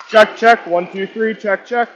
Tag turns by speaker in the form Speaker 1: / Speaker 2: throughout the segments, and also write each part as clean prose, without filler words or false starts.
Speaker 1: Check, check. 1, 2, 3. Check, check.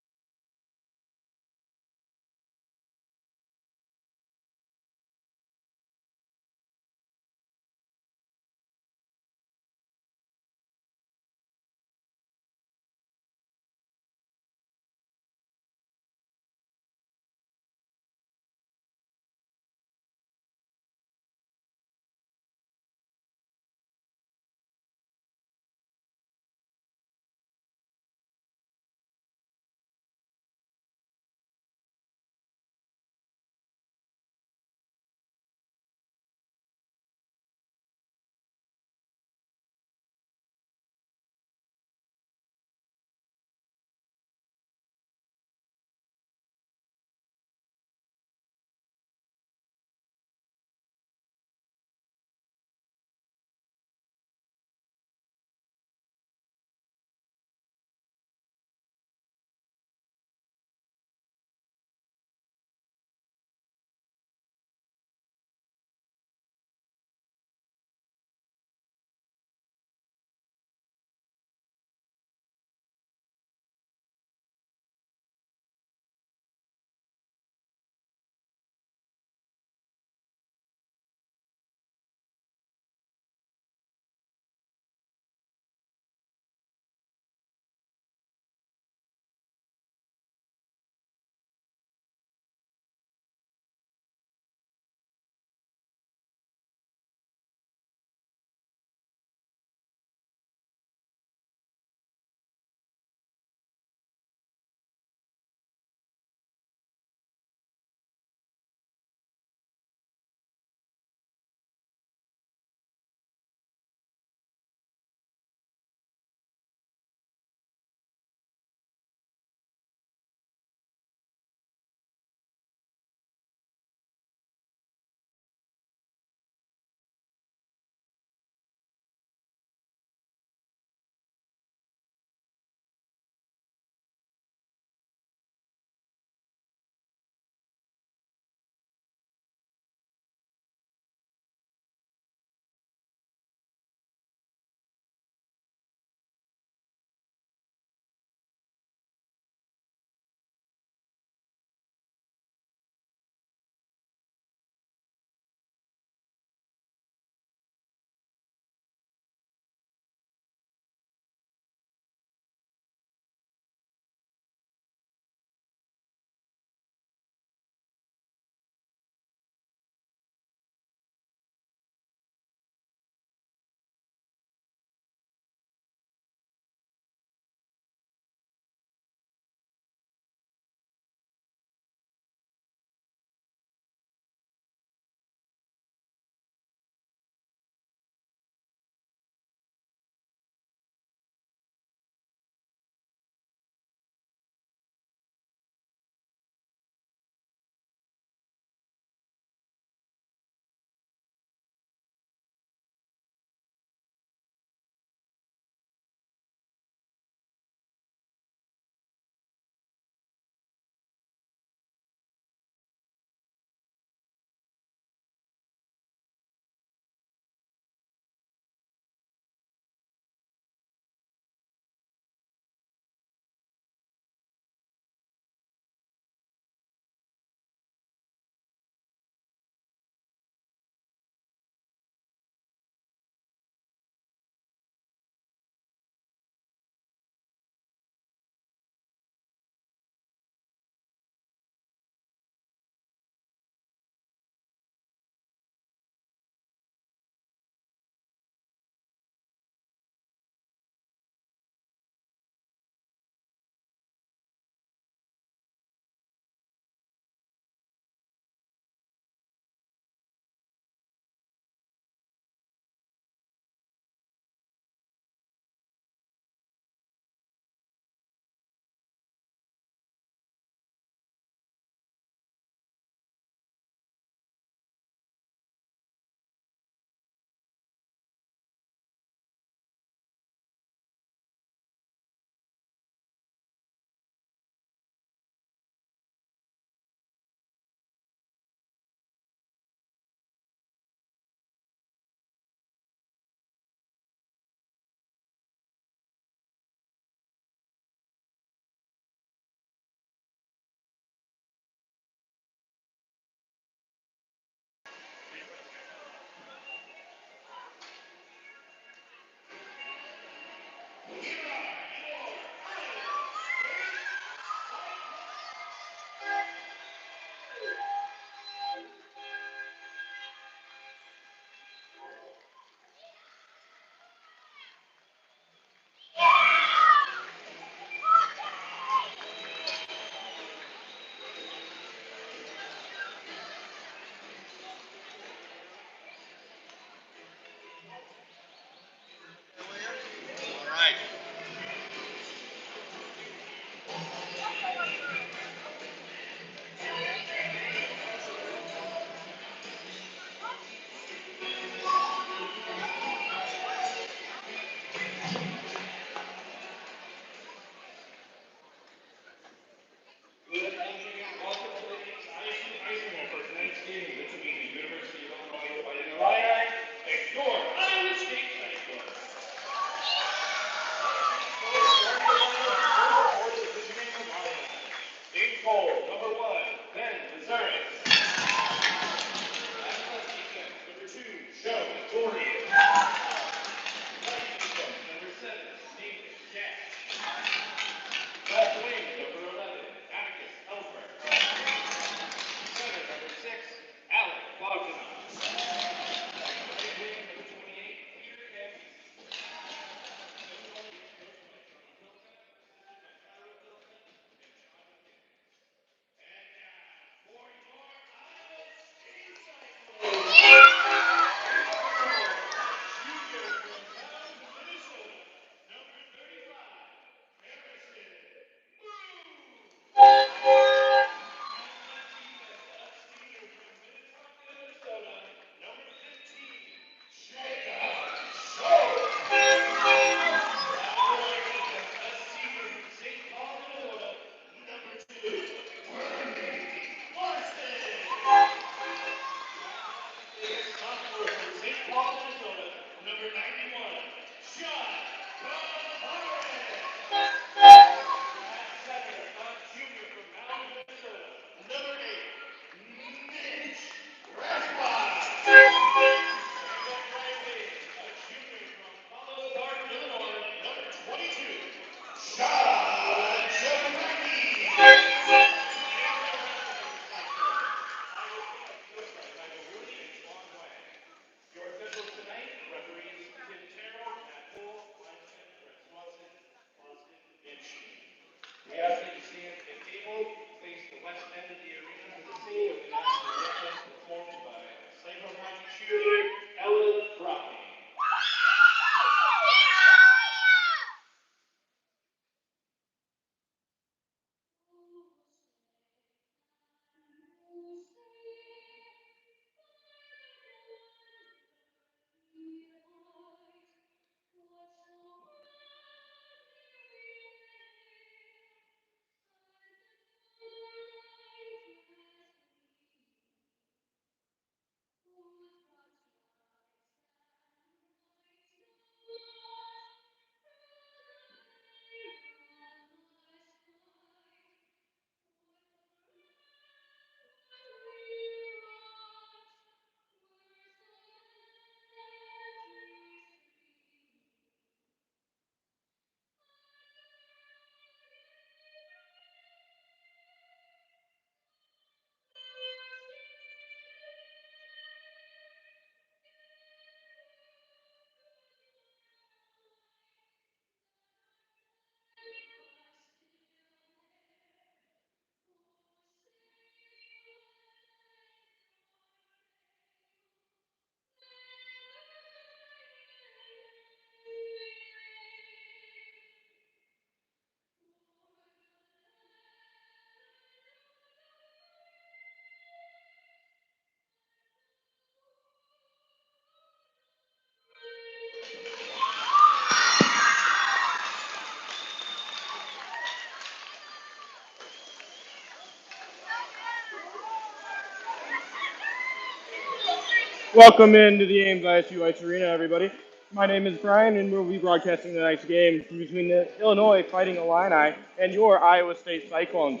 Speaker 1: Welcome into the Ames ISU Ice Arena, everybody. My name is Brian, and we'll be broadcasting tonight's game between the Illinois Fighting Illini and your Iowa State Cyclones.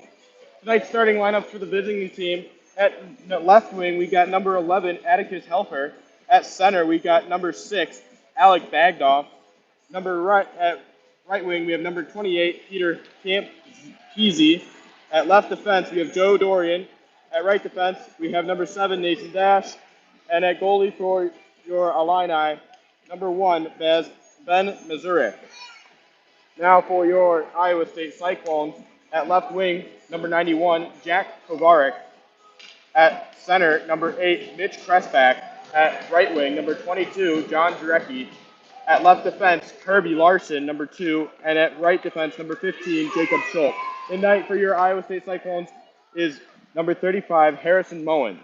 Speaker 1: Tonight's starting lineup for the visiting team: at the left wing, we got number 11, Atticus Helfer. At center, we got number 6, Alec Bagdoff. At right wing, we have number 28, Peter Keezy. At left defense, we have Joe Dorian. At right defense, we have number 7, Nathan Dash. And at goalie for your Illini, number 1, Ben Mazurek. Now for your Iowa State Cyclones, at left wing, number 91, Jack Kovarek. At center, number 8, Mitch Kresbach. At right wing, number 22, John Jarecki. At left defense, Kirby Larson, number 2. And at right defense, number 15, Jacob Schultz. Tonight for your Iowa State Cyclones is number 35, Harrison Moen.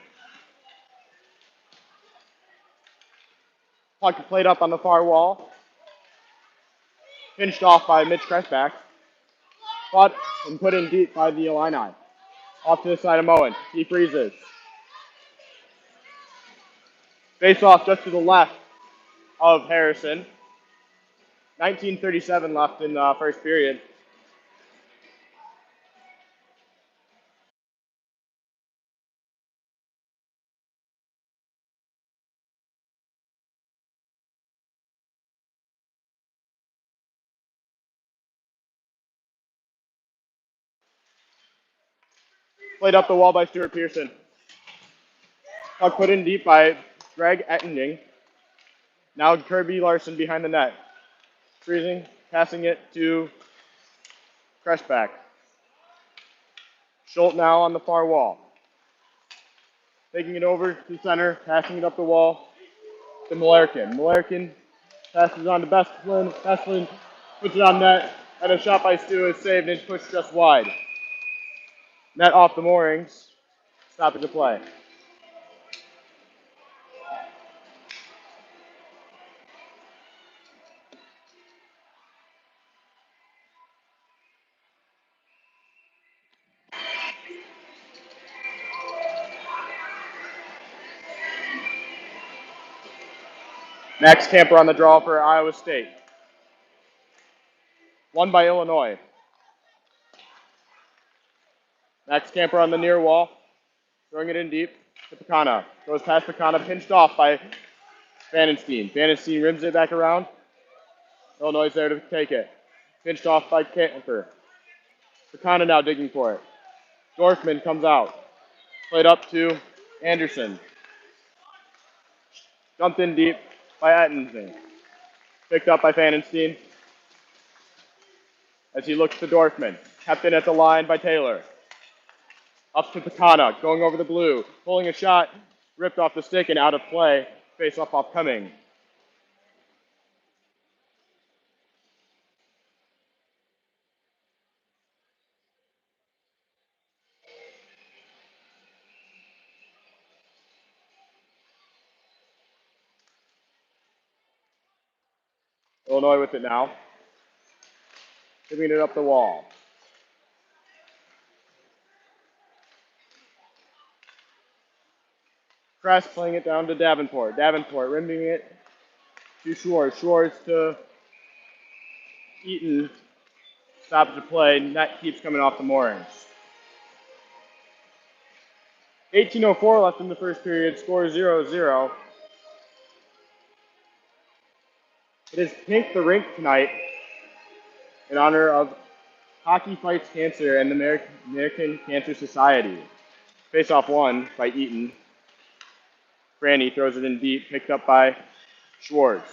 Speaker 1: Puck played up on the far wall. Pinched off by Mitch Kresbach. Fought and put in deep by the Illini. Off to the side of Moen. He freezes. Face off just to the left of Harrison. 19:37 left in the first period. Played up the wall by Stuart Pearson. Puck put in deep by Greg Ettinging. Now Kirby Larson behind the net. Freezing, passing it to Kresbach. Schultz now on the far wall. Taking it over to center, passing it up the wall to Malerkin. Malerkin passes on to Bestlin. Bestlin puts it on net, and a shot by Stu is saved and pushed just wide. Net off the moorings. Stoppage of play. Max Camper on the draw for Iowa State. Won by Illinois. Max Camper on the near wall. Throwing it in deep to Pekana. Goes past Pekana, pinched off by Vandenstein. Vandenstein rims it back around. Illinois there to take it. Pinched off by Camper. Pekana now digging for it. Dorfman comes out. Played up to Anderson. Jumped in deep by Atkinson. Picked up by Vandenstein as he looks to Dorfman. Kept in at the line by Taylor. Up to Pekana, going over the blue, pulling a shot, ripped off the stick and out of play. Face off Cumming. Illinois with it now. Giving it up the wall. Kress playing it down to Davenport. Davenport rimming it to Schwartz. Schwartz to Eaton. Stops the play. Net keeps coming off the moorings. 18:04 left in the first period. Score 0-0. It is Pink the Rink tonight in honor of Hockey Fights Cancer and the American Cancer Society. Face-off won by Eaton. Franny throws it in deep, picked up by Schwartz.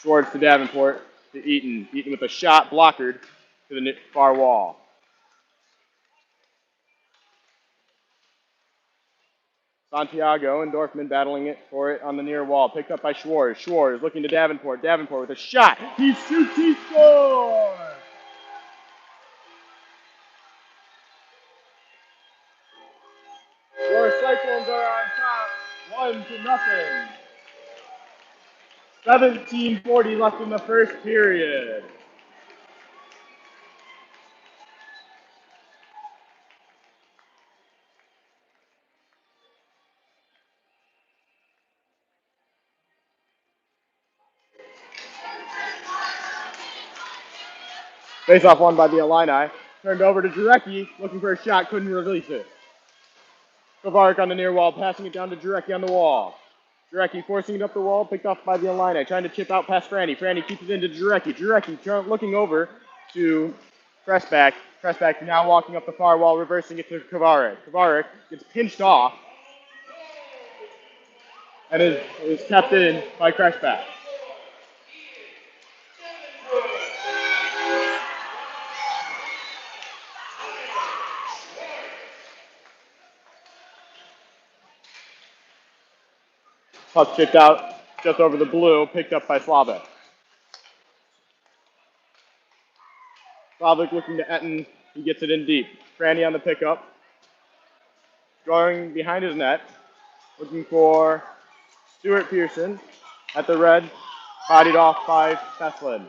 Speaker 1: Schwartz to Davenport to Eaton. Eaton with a shot blockered to the far wall. Santiago and Dorfman battling it for it on the near wall. Picked up by Schwartz. Schwartz looking to Davenport. Davenport with a shot. He shoots, he scores! Your Cyclones are on top, 1-0. 17:40 left in the first period. Face off won by the Illini. Turned over to Jarecki, looking for a shot, couldn't release it. Kovarik on the near wall, passing it down to Jarecki on the wall. Jarecki forcing it up the wall, picked off by the Illini, trying to chip out past Franny. Franny keeps it into Jarecki. Jarecki looking over to Pressback. Pressback now walking up the far wall, reversing it to Kovarik. Kovarik gets pinched off and is kept in by Pressback. Puck chipped out just over the blue, picked up by Slavik. Slavik looking to Etten, he gets it in deep. Franny on the pickup, going behind his net, looking for Stuart Pearson at the red, bodied off by Teslin.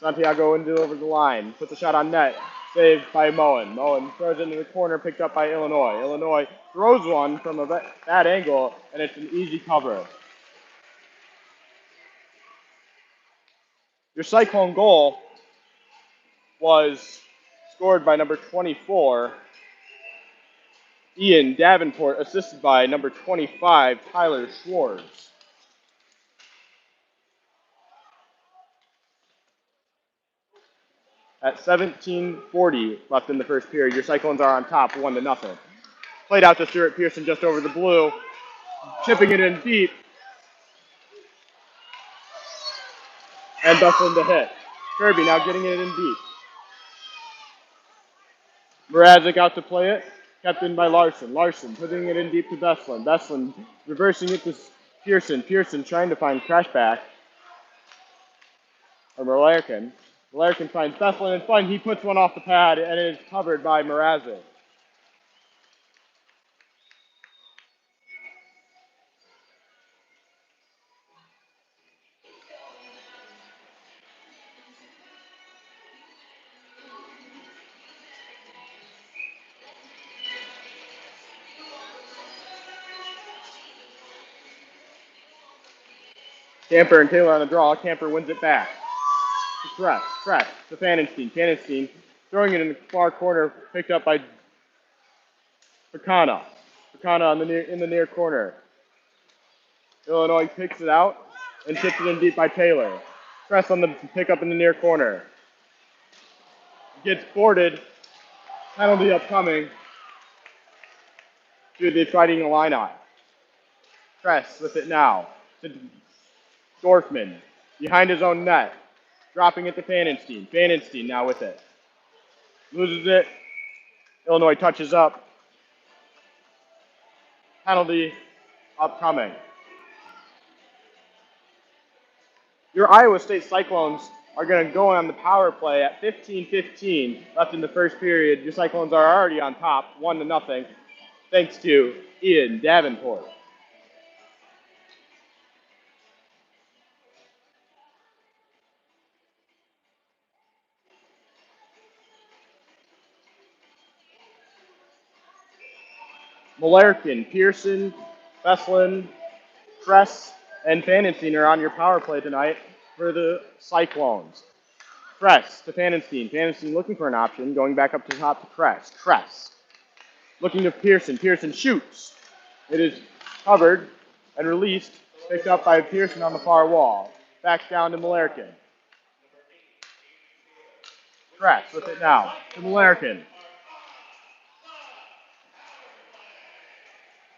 Speaker 1: Santiago into over the line, puts a shot on net, saved by Moen. Moen throws it into the corner, picked up by Illinois. Illinois throws one from a bad angle, and it's an easy cover. Your Cyclone goal was scored by number 24, Ian Davenport, assisted by number 25, Tyler Schwartz. At 17:40 left in the first period, your Cyclones are on top, 1-0. Played out to Stuart Pearson just over the blue, chipping it in deep, and Buckland to hit. Kirby now getting it in deep. Mrazek out to play it, kept in by Larson. Larson putting it in deep to Beslin. Beslin reversing it to Pearson. Pearson trying to find Crashback, or Malarkin. Malarkin finds Beslin and fun. He puts one off the pad, and it is covered by Mrazek. Camper and Taylor on the draw. Camper wins it back. Press to Fanenstein. Fanenstein throwing it in the far corner, picked up by Pekana. Pekana in the near corner. Illinois picks it out and chips it in deep by Taylor. Press on the pickup in the near corner. Gets boarded. Penalty upcoming to the Fighting Illini. Press with it now to Dorfman behind his own net. Dropping it to Fanenstein. Fanenstein now with it. Loses it. Illinois touches up. Penalty upcoming. Your Iowa State Cyclones are going to go on the power play at 15:15 left in the first period. Your Cyclones are already on top, 1-0, thanks to Ian Davenport. Malarkin, Pearson, Beslin, Kress, and Fanenstein are on your power play tonight for the Cyclones. Kress to Fanenstein. Fanenstein looking for an option, going back up to top to Kress. Kress looking to Pearson. Pearson shoots. It is covered and released, picked up by Pearson on the far wall. Back down to Malarkin. Kress with it now to Malarkin.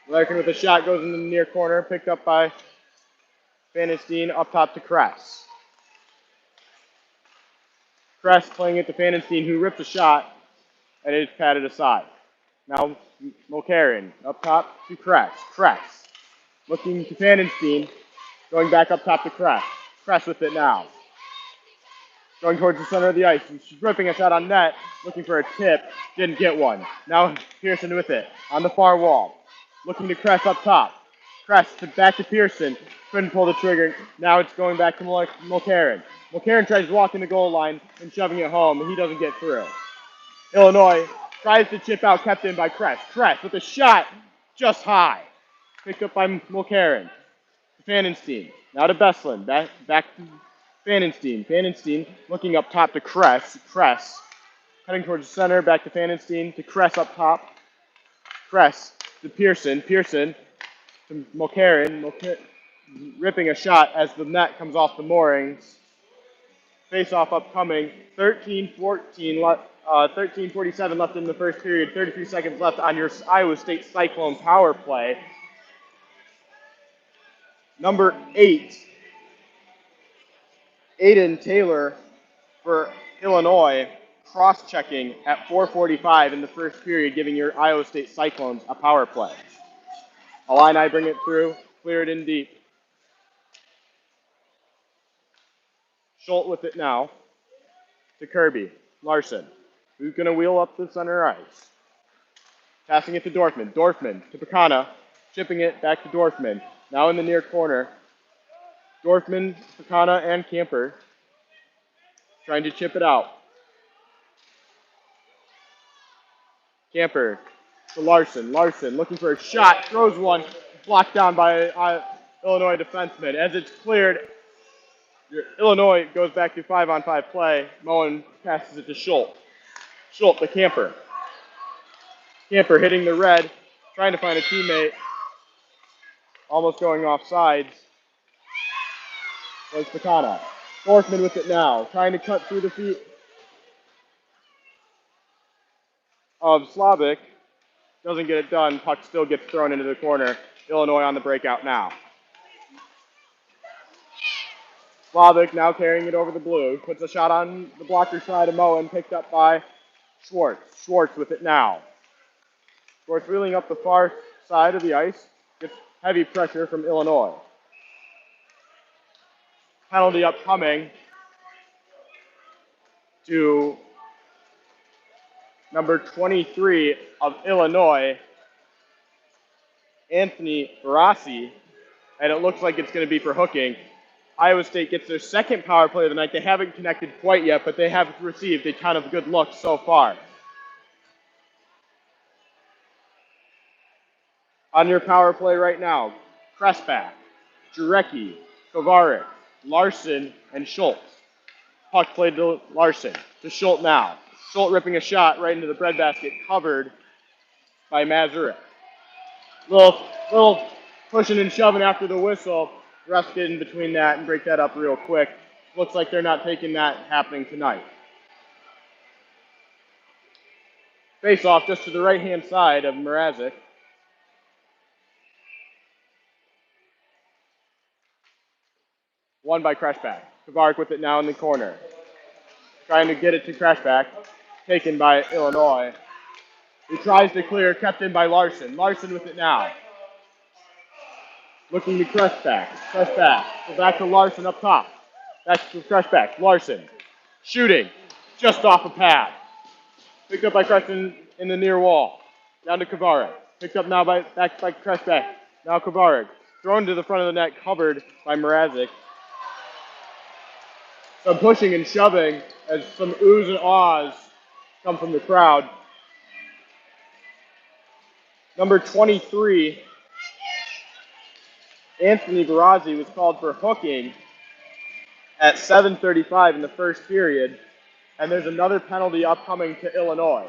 Speaker 1: Malarkin with a shot goes in the near corner, picked up by Fanenstein up top to Kress. Kress playing it to Fanenstein, who rips a shot, and it is patted aside. Now Mulcairn up top to Kress. Kress looking to Fanenstein, going back up top to Kress. Kress with it now. Going towards the center of the ice. She's ripping a shot on net, looking for a tip, didn't get one. Now Pearson with it on the far wall. Looking to Kress up top. Kress back to Pearson. Couldn't pull the trigger. Now it's going back to Mulcairn. Mulcairn tries walking the goal line and shoving it home, and he doesn't get through. Illinois tries to chip out, kept in by Kress. Kress with a shot just high. Picked up by Mulcairn. Fanenstein. Now to Beslin. Back to Fanenstein. Fanenstein looking up top to Kress. Kress heading towards the center, back to Fanenstein, to Kress up top. Kress to Pearson. Pearson to Mulcairn. Ripping a shot as the net comes off the moorings. Face-off upcoming. 13:47 left in the first period. 33 seconds left on your Iowa State Cyclone power play. Number 8, Aiden Taylor for Illinois, cross-checking at 4:45 in the first period, giving your Iowa State Cyclones a power play. Illini bring it through, clear it in deep. Schultz with it now to Kirby. Larson, who's going to wheel up the center ice. Passing it to Dorfman. Dorfman to Pecana, chipping it back to Dorfman. Now in the near corner. Dorfman, Pecana, and Camper trying to chip it out. Camper to Larson. Larson looking for a shot, throws one, blocked down by Illinois defenseman. As it's cleared, Illinois goes back to 5-on-5 play. Moen passes it to Schultz. Schultz to Camper. Camper hitting the red, trying to find a teammate. Almost going off sides. Was Pecana. Dorfman with it now, trying to cut through the feet of Slavic. Doesn't get it done. Puck still gets thrown into the corner. Illinois on the breakout now. Slavic now carrying it over the blue. Puts a shot on the blocker side of Moen, picked up by Schwartz. Schwartz with it now. Schwartz wheeling up the far side of the ice. Gets heavy pressure from Illinois. Penalty upcoming to number 23 of Illinois, Anthony Barassi, and it looks like it's going to be for hooking. Iowa State gets their second power play of the night. They haven't connected quite yet, but they have received a ton of good looks so far. On your power play right now, Kressback, Jarecki, Kovarik, Larson, and Schultz. Puck played to Larson, to Schultz now. Schultz ripping a shot right into the breadbasket, covered by Mazurek. Little pushing and shoving after the whistle. Refs get in between that and break that up real quick. Looks like they're not taking that happening tonight. Face off just to the right-hand side of Mrazek. Won by Crashback. Kovarik with it now in the corner. Trying to get it to Crashback. Taken by Illinois. He tries to clear, kept in by Larson. Larson with it now. Looking to Crashback. Crashback. Go back to Larson up top. Back to Crashback. Larson. Shooting. Just off a pad. Picked up by Crashback in the near wall. Down to Kovarik. Picked up now back by Crashback. Now Kovarik. Thrown to the front of the net, covered by Mrazek. Some pushing and shoving as some oohs and ahs come from the crowd. Number 23, Anthony Barazzi, was called for hooking at 7:35 in the first period, and there's another penalty upcoming to Illinois.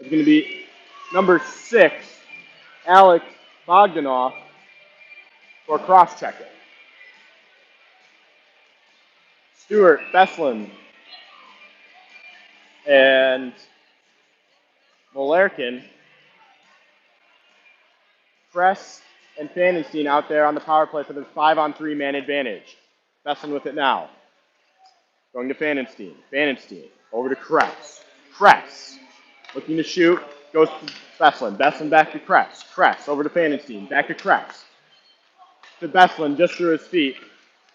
Speaker 1: It's going to be number 6, Alex Bogdanov, for cross-checking. Stuart Beslin and Molerkin, Kress and Fanenstein out there on the power play for the 5-on-3 man advantage. Beslin with it now. Going to Fanenstein. Fanenstein over to Kress. Kress looking to shoot. Goes to Beslin. Beslin back to Kress. Kress over to Fanenstein. Back to Kress. To Beslin just through his feet.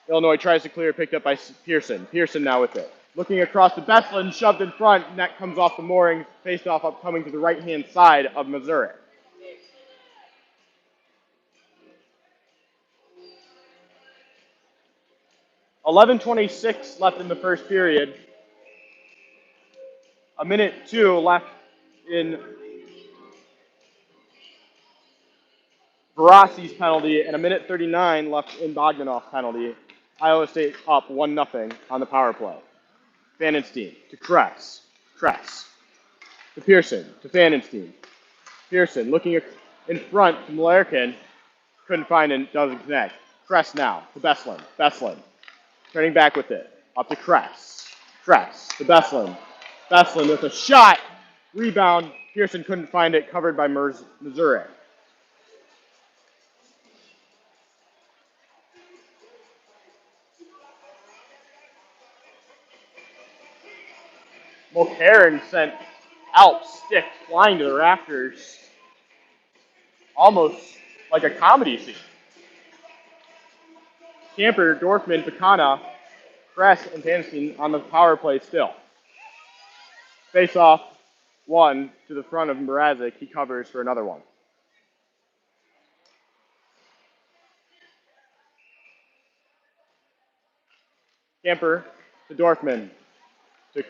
Speaker 1: Illinois tries to clear, picked up by Pearson. Pearson now with it. Looking across to Beslin, shoved in front. Net comes off the moorings. Faced off upcoming to the right-hand side of Missouri. $11:26 left in the first period. 1:02 left in Verassi's penalty and a minute 39 left in Bogdanov's penalty. Iowa State up 1-0 on the power play. Vandenstein to Kress. Kress to Pearson to Vandenstein. Pearson looking in front to Malerkin. Couldn't find it, doesn't connect. Kress now to Beslin. Beslin turning back with it. Up to Kress. Kress to Beslin. Beslin with a shot. Rebound. Pearson couldn't find it, covered by Missouri. Mulcairn sent Alp stick flying to the rafters. Almost like a comedy scene. Camper, Dorfman, Pecana, Kress, and Vandenstein on the power play still. Face off one to the front of Mrazek. He covers for another one. Camper to Dorfman to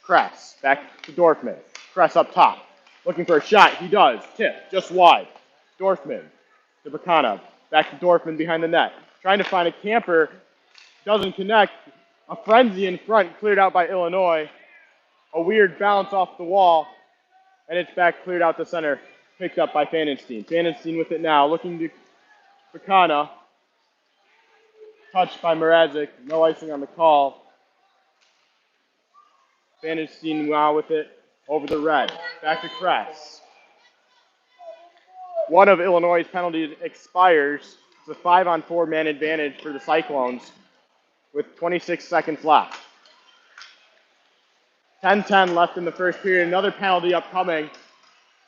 Speaker 1: Kress. Back to Dorfman. Kress up top. Looking for a shot. He does. Tip. Just wide. Dorfman to Pecana. Back to Dorfman behind the net. Trying to find a Camper. Doesn't connect. A frenzy in front cleared out by Illinois. A weird bounce off the wall. And it's back cleared out to center. Picked up by Vandenstein. Vandenstein with it now. Looking to Pecana. Touched by Mrazek. No icing on the call. Vandenstein now with it over the red. Back to Kress. One of Illinois' penalties expires. It's a 5-on-4 man advantage for the Cyclones with 26 seconds left. 10-10 left in the first period. Another penalty upcoming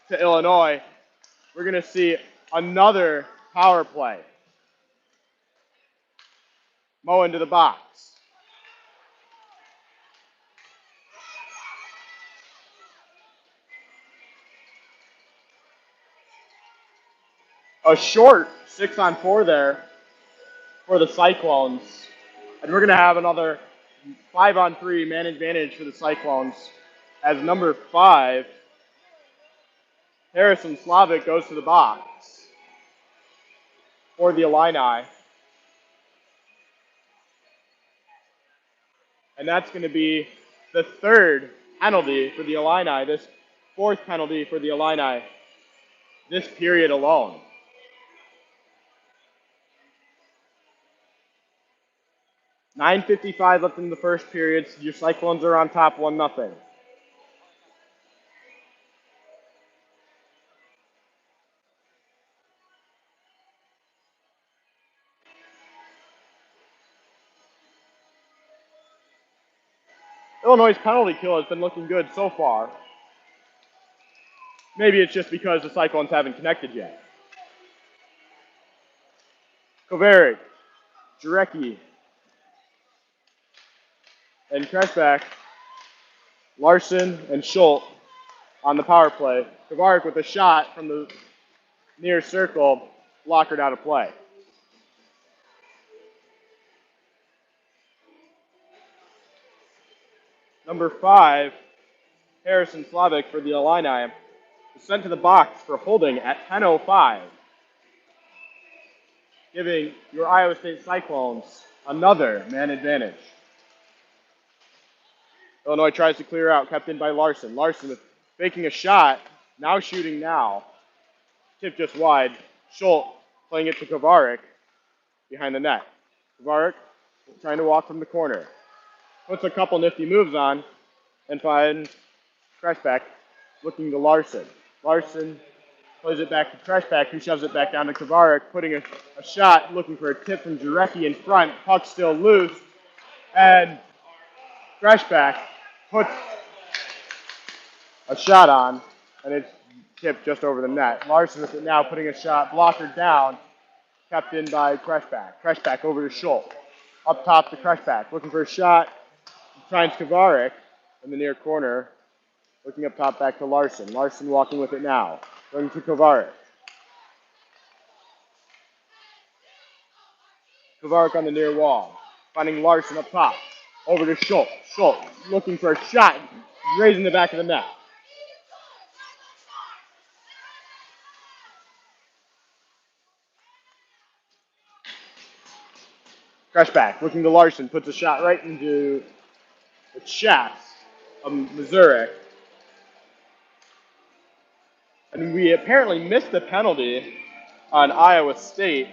Speaker 1: to Illinois. We're going to see another power play. Moe into the box. A short 6-on-4 there for the Cyclones. And we're going to have another 5-on-3 man advantage for the Cyclones as number 5, Harrison Slavic, goes to the box for the Illini. And that's going to be the third penalty for the Illini, this fourth penalty for the Illini this period alone. .9:55 left in the first period. So your Cyclones are on top 1-0. Illinois' penalty kill has been looking good so far. Maybe it's just because the Cyclones haven't connected yet. Kovarik, Jarecki, and Kresbach, Larson, and Schultz on the power play. Kovarik with a shot from the near circle, blockered out of play. Number 5, Harrison Slavic for the Illini, was sent to the box for holding at 10:05, giving your Iowa State Cyclones another man advantage. Illinois tries to clear out, kept in by Larson. Larson with faking a shot, now shooting now. Tip just wide. Schultz playing it to Kovarik behind the net. Kovarik trying to walk from the corner. Puts a couple nifty moves on and finds Kresbach looking to Larson. Larson plays it back to Kresbach, who shoves it back down to Kovarik, putting a shot, looking for a tip from Jarecki in front. Puck still loose, and Kresbach puts a shot on, and it's tipped just over the net. Larson with it now, putting a shot, blocker down, kept in by Kresbach. Kresbach over to Schultz. Up top to Kresbach, looking for a shot. Finds Kovarik in the near corner, looking up top back to Larson. Larson walking with it now, going to Kovarik. Kovarik on the near wall, finding Larson up top, over to Schultz. Schultz looking for a shot, raising the back of the net. Crashback, looking to Larson, puts a shot right into the chest of Missouri. And we apparently missed the penalty on Iowa State.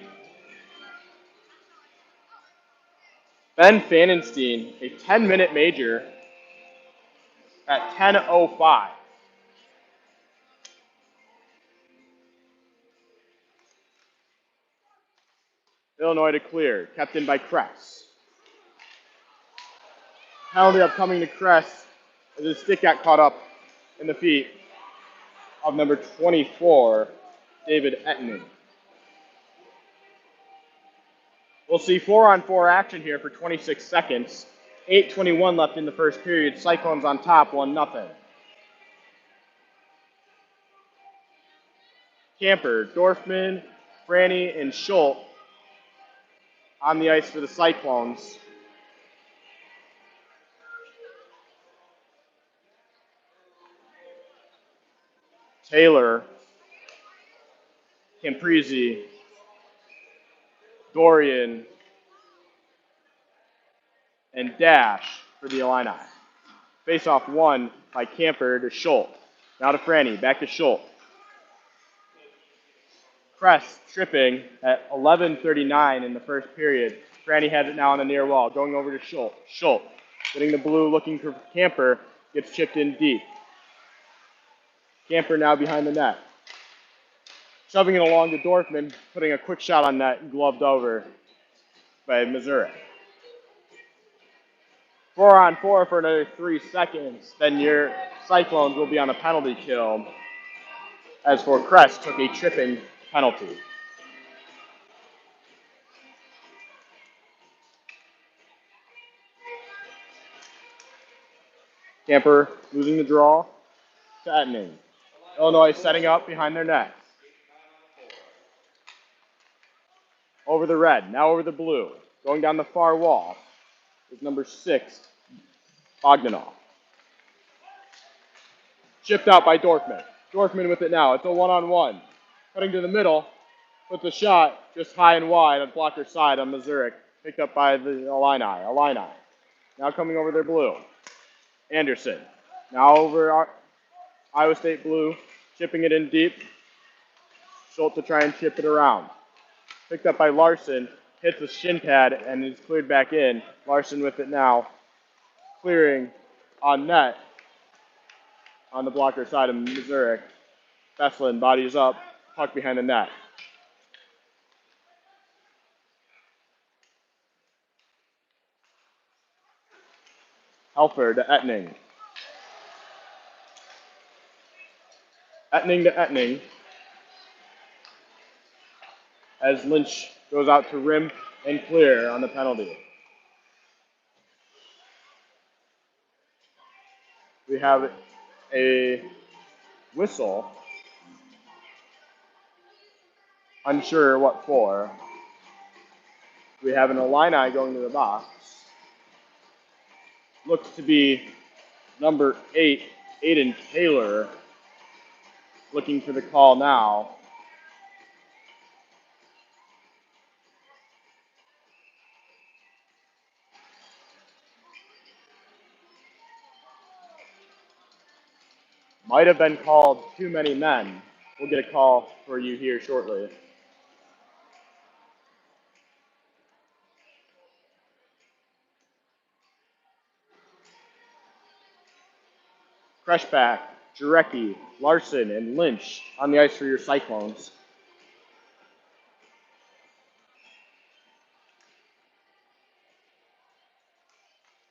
Speaker 1: Ben Fanenstein, a 10-minute major at 10:05. Illinois to clear, kept in by Kress. Penalty upcoming to Kress as his stick got caught up in the feet of number 24, David Ettinen. We'll see 4-on-4 action here for 26 seconds. 8:21 left in the first period. Cyclones on top, 1-0. Camper, Dorfman, Franny, and Schultz on the ice for the Cyclones. Taylor, Camprese, Dorian, and Dash for the Illini. Face-off won by Camper to Schultz. Now to Franny, back to Schultz. Kress tripping at 11:39 in the first period. Franny has it now on the near wall, going over to Schultz. Schultz, getting the blue, looking for Camper, gets chipped in deep. Camper now behind the net. Shoving it along to Dorfman, putting a quick shot on net, gloved over by Missouri. 4-on-4 for another 3 seconds. Then your Cyclones will be on a penalty kill. As for Kress, took a tripping penalty. Camper losing the draw to Ettinen. Illinois setting up behind their net. Over the red, now over the blue. Going down the far wall is number 6, Bogdanov. Chipped out by Dorfman. Dorfman with it now. It's a 1-on-1. Cutting to the middle. Puts a shot just high and wide on blocker side on Missouri. Picked up by the Illini. Now coming over their blue. Anderson. Now over our Iowa State blue. Chipping it in deep. Schultz to try and chip it around. Picked up by Larson. Hits the shin pad and is cleared back in. Larson with it now. Clearing on net on the blocker side of Missouri. Beslin bodies up. Puck behind the net. Helfer to Ettinen. Ettinen to Ettinen. As Lynch goes out to rim and clear on the penalty. We have a whistle. Unsure what for. We have an Illini going to the box. Looks to be number 8, Aiden Taylor, looking for the call now. Might have been called too many men. We'll get a call for you here shortly. Creshback, Jarecki, Larson, and Lynch on the ice for your Cyclones.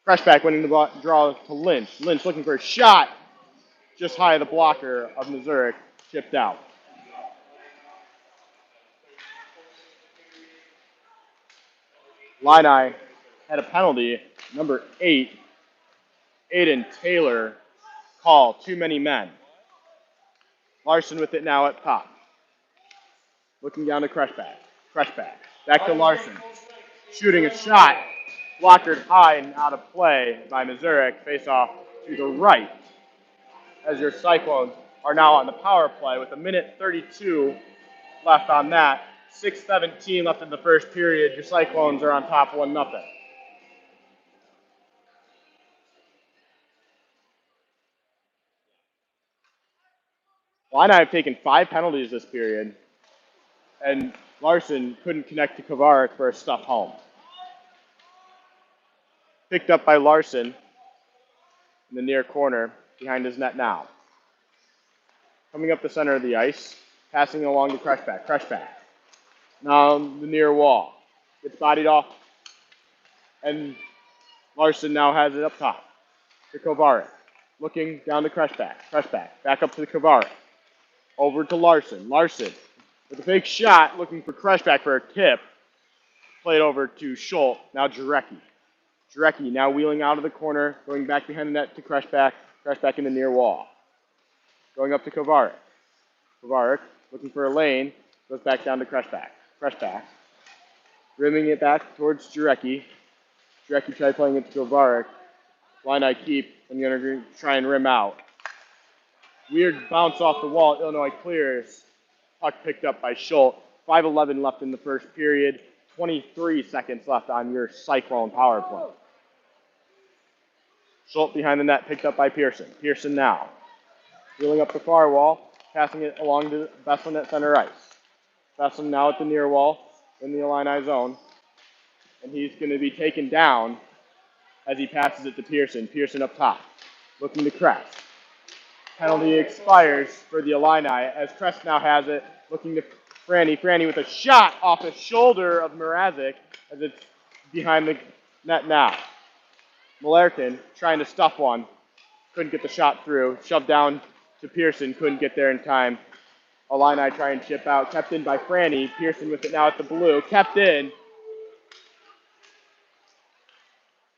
Speaker 1: Creshback winning the draw to Lynch. Lynch looking for a shot. Just high of the blocker of Missouri, chipped out. Illini had a penalty. Number 8, Aiden Taylor, call. Too many men. Larson with it now at top. Looking down to Creshback. Creshback. Back to Larson. Shooting a shot. Blockered high and out of play by Missouri. Face off to the right. As your Cyclones are now on the power play with 1:32 left on that. 6:17 left in the first period. Your Cyclones are on top 1-0. Illini have taken 5 penalties this period, and Larson couldn't connect to Kovarik for a stuff home. Picked up by Larson in the near corner behind his net now. Coming up the center of the ice, passing along to Kreshback. Kreshback. Now the near wall. Gets bodied off, and Larson now has it up top to Kovarik. Looking down to Kreshback. Kreshback. Back up to Kovarik. Over to Larson. Larson with a fake shot, looking for Kreshback for a tip. Played over to Schultz. Now Jarecki. Jarecki now wheeling out of the corner, going back behind the net to Kreshback. Kreshback in the near wall. Going up to Kovarik. Kovarik looking for a lane. Goes back down to Kreshback. Kreshback. Rimming it back towards Jarecki. Jarecki tried playing it to Kovarik. Illini keep. I'm going to try and rim out. Weird bounce off the wall. Illinois clears. Puck picked up by Schultz. 5:11 left in the first period. 23 seconds left on your Cyclone power play. Schultz behind the net, picked up by Pearson. Pearson now. Wheeling up the far wall, passing it along to Besson at center ice. Besson now at the near wall in the Illini zone. And he's going to be taken down as he passes it to Pearson. Pearson up top, looking to Kress. Penalty expires for the Illini as Kress now has it, looking to Franny. Franny with a shot off the shoulder of Mrazek as it's behind the net now. Malerkin trying to stuff one. Couldn't get the shot through. Shoved down to Pearson. Couldn't get there in time. Illini try and chip out. Kept in by Franny. Pearson with it now at the blue. Kept in.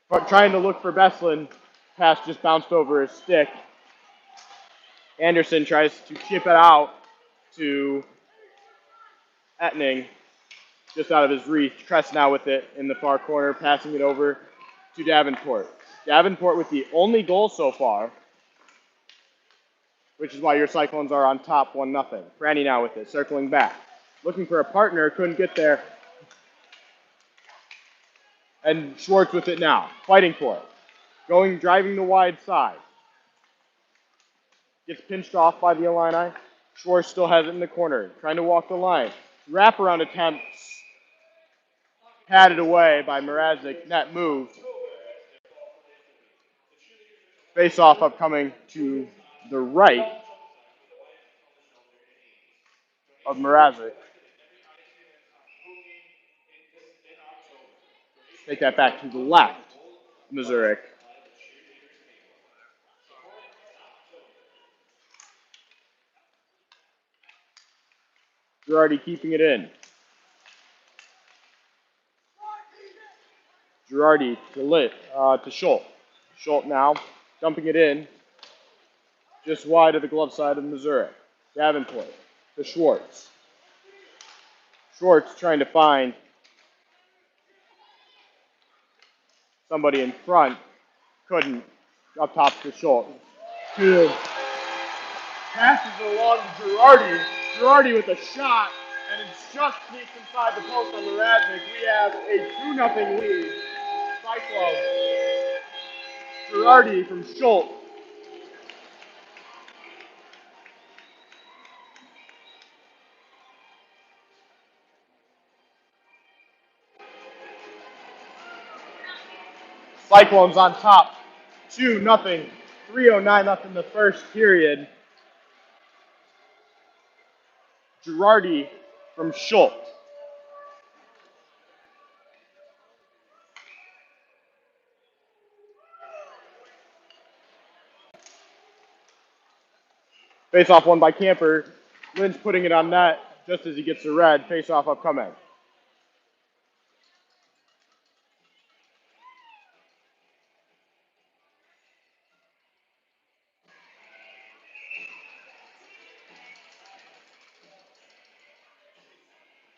Speaker 1: But trying to look for Beslin. Pass just bounced over his stick. Anderson tries to chip it out to Etning. Just out of his reach. Kress now with it in the far corner. Passing it over to Davenport. Davenport with the only goal so far, which is why your Cyclones are on top 1-0. Franny now with it, circling back. Looking for a partner, couldn't get there. And Schwartz with it now, fighting for it. Driving the wide side. Gets pinched off by the Illini. Schwartz still has it in the corner, trying to walk the line. Wraparound attempts, padded away by Mrazek, net moved. Face-off upcoming to the right of Mrazek. Take that back to the left, Missouri. Girardi keeping it in. Girardi to Schultz. Schultz now dumping it in, just wide of the glove side of Missouri. Davenport to Schwartz. Schwartz trying to find somebody in front. Couldn't. Up top to Schultz. Two. Passes along to Girardi. Girardi with a shot, and it just sneaks inside the post on Mrazek. We have a 2-0 lead. Cyclones. Girardi from Schultz. Cyclones on top, 2-0. 3:09 left in the first period. Girardi from Schultz. Face-off won by Camper. Lynch putting it on net just as he gets the red. Face-off upcoming.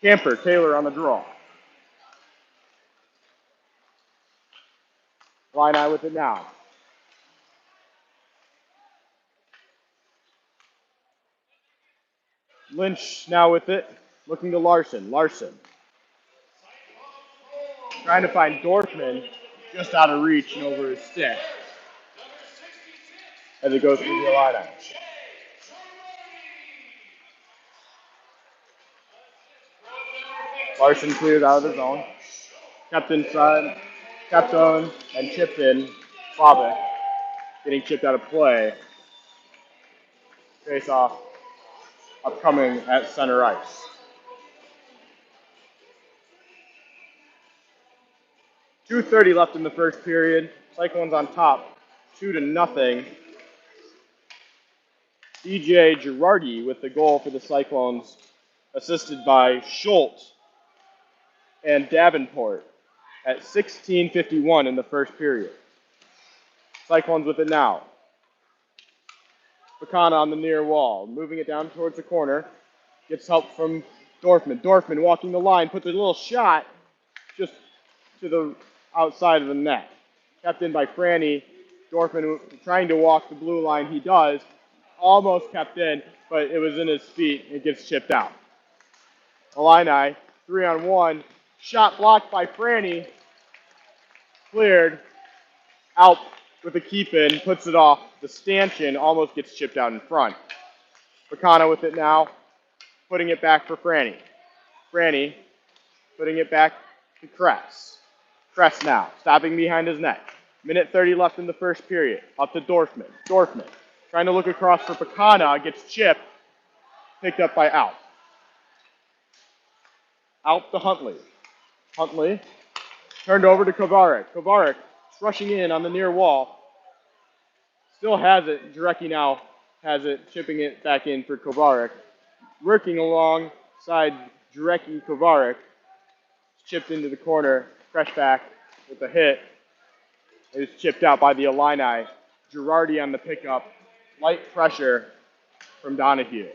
Speaker 1: Camper, Taylor on the draw. Illini with it now. Lynch now with it. looking to Larson. Larson trying to find Dorfman just out of reach and over his stick as it goes through the Illini. Larson clears out of the zone. Kept inside, kept on, and chipped in. Slavic getting chipped out of play. Face off upcoming at center ice. 2:30 left in the first period. Cyclones on top, 2-0. DJ Girardi with the goal for the Cyclones, assisted by Schultz and Davenport at 16:51 in the first period. Cyclones with it now. Pecana on the near wall, moving it down towards the corner. Gets help from Dorfman. Dorfman walking the line, puts a little shot just to the outside of the net. Kept in by Franny. Dorfman trying to walk the blue line. He does. Almost kept in, but it was in his feet. It gets chipped out. Illini, 3-on-1. Shot blocked by Franny. Cleared. Out with a keep in. Puts it off. The stanchion almost gets chipped out in front. Pecana with it now. Putting it back for Franny. Franny putting it back to Kress. Kress now, stopping behind his net. Minute 30 left in the first period. Up to Dorfman. Dorfman trying to look across for Pecana. Gets chipped. Picked up by Alp. Alp to Huntley. Huntley turned over to Kovarik. Kovarik rushing in on the near wall. Still has it. Jarecki now has it, chipping it back in for Kovarik. Working alongside Jarecki Kovarik. Chipped into the corner. Fresh back with a hit. It was chipped out by the Illini. Girardi on the pickup. Light pressure from Donahue.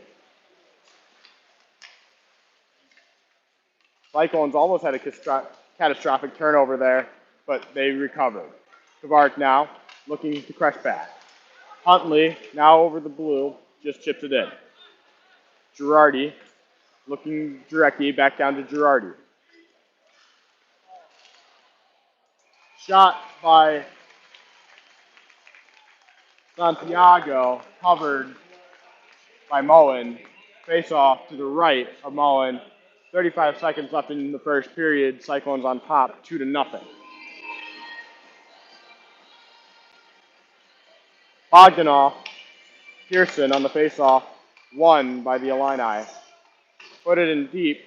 Speaker 1: Cyclones almost had a catastrophic turnover there, but they recovered. Kovarik now looking to crush back. Huntley now over the blue, just chips it in. Girardi looking Jarecki, back down to Girardi. Shot by Santiago, covered by Moen. Face off to the right of Moen. 35 seconds left in the first period. Cyclones on top, 2-0. Bogdanov, Pearson on the face-off, won by the Illini. Put it in deep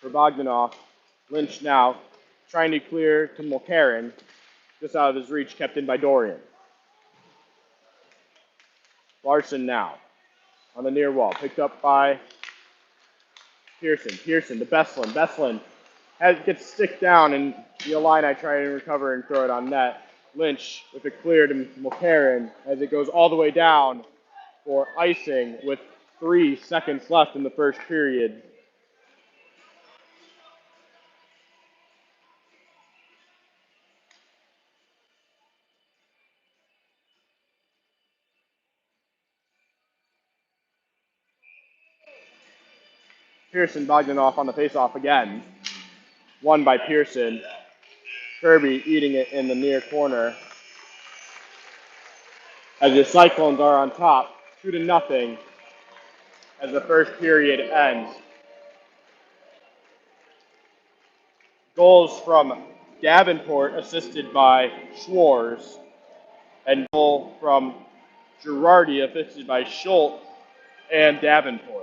Speaker 1: for Bogdanov. Lynch now trying to clear to Mulcairn. Just out of his reach, kept in by Dorian. Larson now on the near wall, picked up by Pearson. Pearson to Beslin. Beslin gets stick down, and the Illini try to recover and throw it on net. Lynch with a clear to Mulcairn as it goes all the way down for icing with 3 seconds left in the first period. Pearson Bogdanov on the faceoff again. Won by Pearson. Kirby eating it in the near corner. As the Cyclones are on top, 2-0 as the first period ends. Goals from Davenport, assisted by Schwartz, and goal from Girardi, assisted by Schultz and Davenport.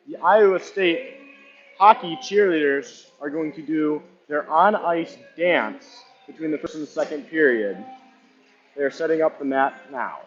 Speaker 1: The Iowa State hockey cheerleaders are going to do their on-ice dance between the first and the second period. They are setting up the mat now.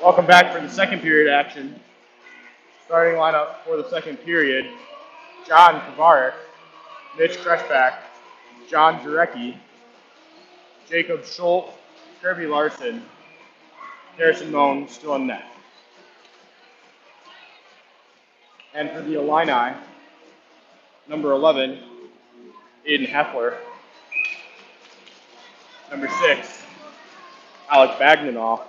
Speaker 1: Welcome back for the second period action. Starting lineup for the second period, John Kovarik, Mitch Kreshback, John Jarecki, Jacob Schultz, Kirby Larson, Harrison Moan still on net. And for the Illini, number 11, Aiden Heffler. Number 6, Alec Bagnanoff.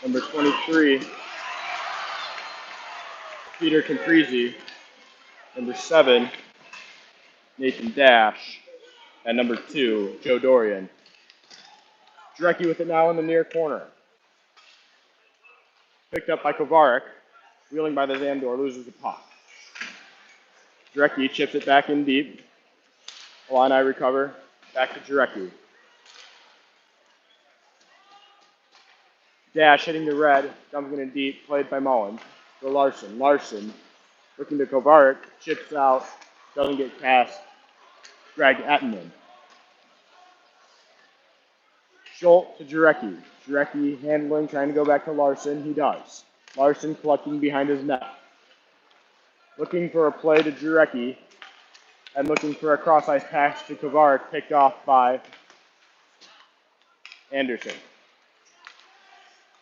Speaker 1: Number 23, Peter Caprizi. Number 7, Nathan Dash. And number 2, Joe Dorian. Jarecki with it now in the near corner. Picked up by Kovarik. Wheeling by the Zamdor, loses the puck. Jarecki chips it back in deep. Illini recover. Back to Jarecki. Dash hitting the red, dumping it in deep, played by Mullen. To Larson. Larson looking to Kovarik, chips out, doesn't get past Greg Ettman. Schultz to Jarecki. Jarecki handling, trying to go back to Larson. He does. Larson collecting behind his net. Looking for a play to Jarecki, and looking for a cross-ice pass to Kovarik, picked off by Anderson.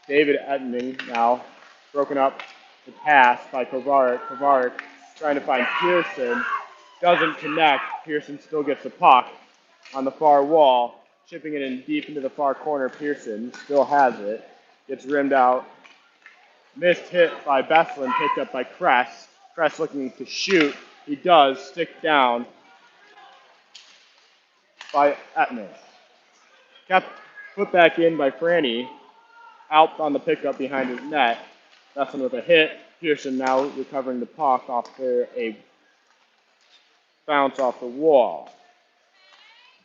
Speaker 1: David Ettman now broken up the pass by Kovarik. Kovarik trying to find Pearson. Doesn't connect. Pearson still gets the puck on the far wall. Chipping it in deep into the far corner. Pearson still has it. Gets rimmed out. Missed hit by Besslin. Picked up by Kress. Kress looking to shoot. He does. Stick down by Ettman. Kept put back in by Franny. Out on the pickup behind his net. Besslin with a hit. Pearson now recovering the puck off there, a bounce off the wall.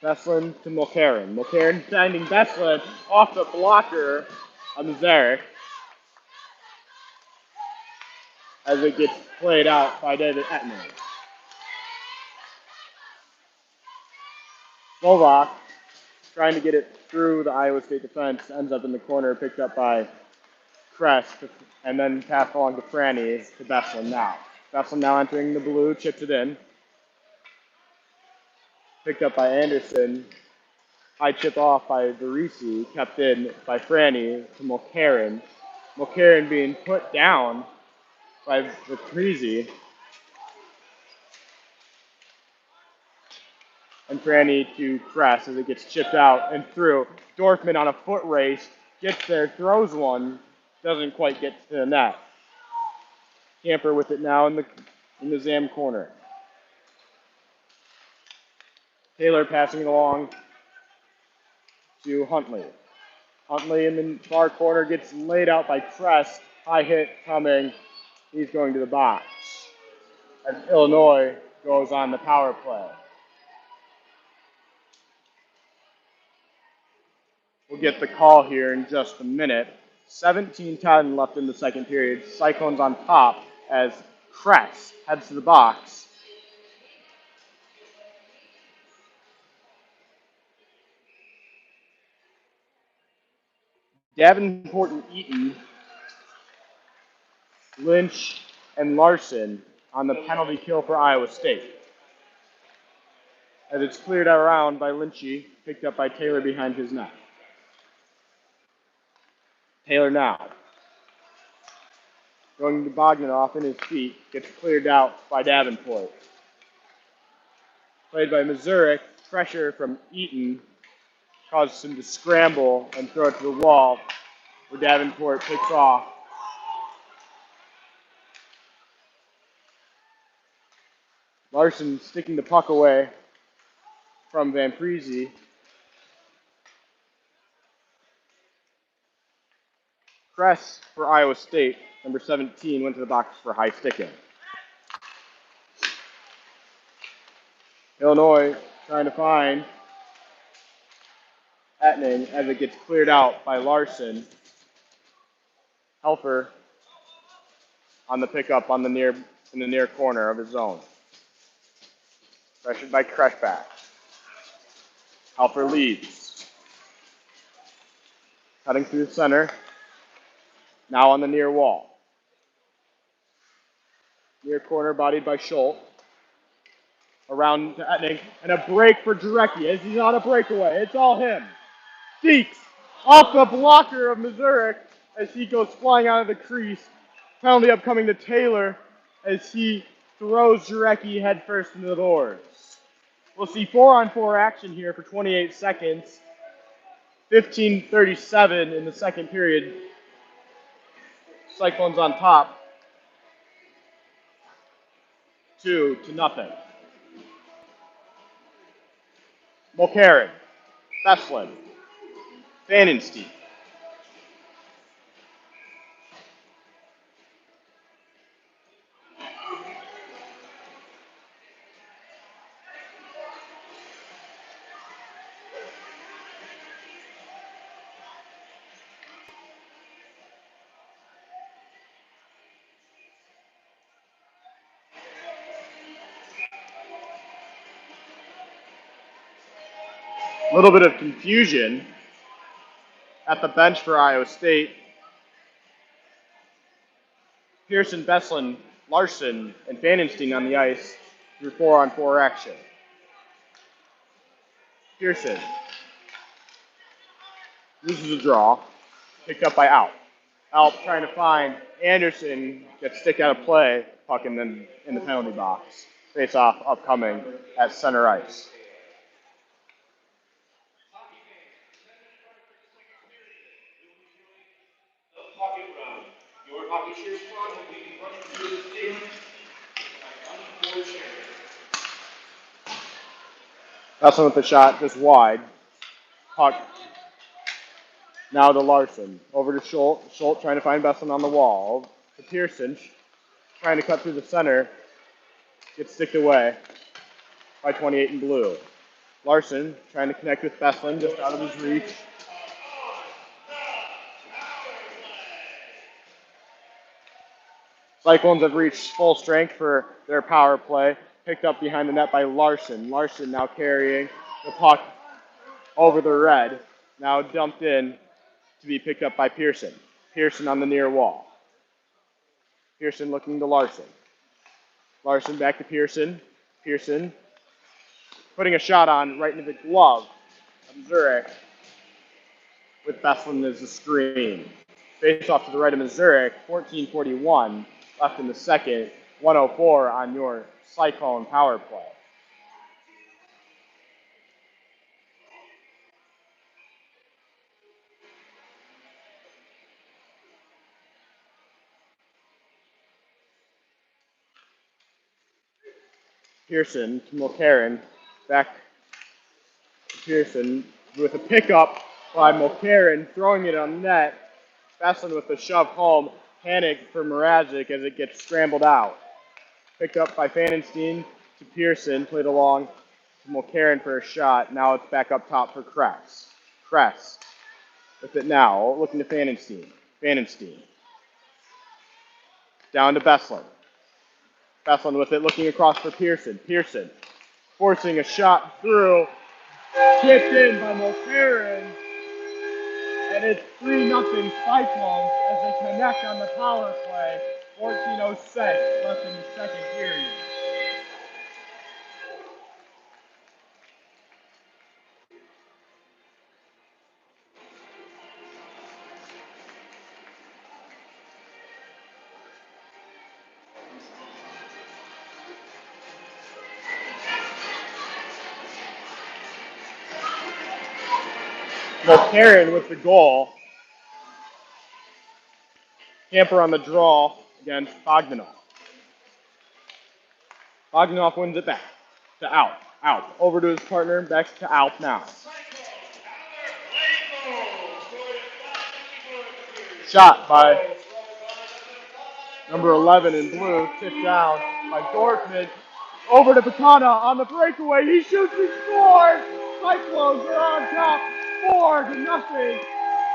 Speaker 1: Besslin to Mulcairn. Mulcairn sending Besslin off the blocker on Zarek as it gets played out by David Ettman. Slovak trying to get it through the Iowa State defense, ends up in the corner, picked up by Kress, and then passed along to Franny to Besslin now. Besslin now entering the blue, chipped it in. Picked up by Anderson. High chip off by Verisi, kept in by Franny to Mulcairn. Mulcairn being put down by Caprizi. And Franny to Kress as it gets chipped out and through. Dorfman on a foot race, gets there, throws one, doesn't quite get to the net. Camper with it now in the Zam corner. Taylor passing it along to Huntley. Huntley in the far corner gets laid out by Kress. High hit coming. He's going to the box as Illinois goes on the power play. We'll get the call here in just a minute. 17:10 left in the second period. Cyclones on top as Kress heads to the box. Davenport and Eaton, Lynch and Larson on the penalty kill for Iowa State. As it's cleared around by Lynchy, picked up by Taylor behind his net. Taylor now. Going to Bogdanoff in his feet, gets cleared out by Davenport. Played by Mazurek, pressure from Eaton causes him to scramble and throw it to the wall, where Davenport picks off. Larson sticking the puck away from Van Priese. Kress for Iowa State, number 17, went to the box for high sticking. Illinois trying to find Etning as it gets cleared out by Larson. Helfer on the pickup in the near corner of his zone. Pressured by Kreshback. Helfer leads. Cutting through the center. Now on the near wall. Near corner bodied by Schultz. Around to Etting. And a break for Jarecki as he's on a breakaway. It's all him. Deeks off the blocker of Missouri as he goes flying out of the crease. Penalty upcoming to Taylor as he throws Jarecki headfirst into the boards. We'll see 4-on-4 action here for 28 seconds. 15:37 in the second period. Cyclones on top. 2-0. Mulcairn, Beslin, Vandenstein. A little bit of confusion at the bench for Iowa State. Pearson, Beslin, Larson, and Vandenstein on the ice through 4-on-4 action. Pearson loses a draw, picked up by Alp. Alp trying to find Anderson, gets stick out of play, puck in the penalty box. Face off upcoming at center ice. Beslin with the shot, just wide. Puck now to Larson. Over to Schultz. Schultz trying to find Beslin on the wall. To Pearson, trying to cut through the center. Gets sticked away by 28 in blue. Larson trying to connect with Beslin, just out of his reach. Cyclones have reached full strength for their power play. Picked up behind the net by Larson. Larson now carrying the puck over the red. Now dumped in to be picked up by Pearson. Pearson on the near wall. Pearson looking to Larson. Larson back to Pearson. Pearson putting a shot on right into the glove of Zurich with Beslin as the screen. Face off to the right of Missouri, 14:41 left in the second, 1:04 on your Cyclone power play. Pearson to Mulcairn, back to Pearson with a pickup by Mulcairn, throwing it on net. Beslin with the shove home, panic for Mrazek as it gets scrambled out. Picked up by Vandenstein to Pearson, played along to Mulcairn for a shot. Now it's back up top for Kress. Kress with it now, looking to Vandenstein. Vandenstein. Down to Beslin. Beslin with it, looking across for Pearson. Pearson forcing a shot through. Kicked in by Mulcairn. And it's 3-0 Cyclones as they connect on the power play. 14:06 left in the second period. Mulcairn with the goal. Camper on the draw against Bogdanov. Bogdanov wins it back to Alp. Alp over to his partner, back to Alp now. Shot by number 11 in blue, tipped down by Dorfman. Over to Patana on the breakaway. He shoots and scores. Cyclones are on top, 4-0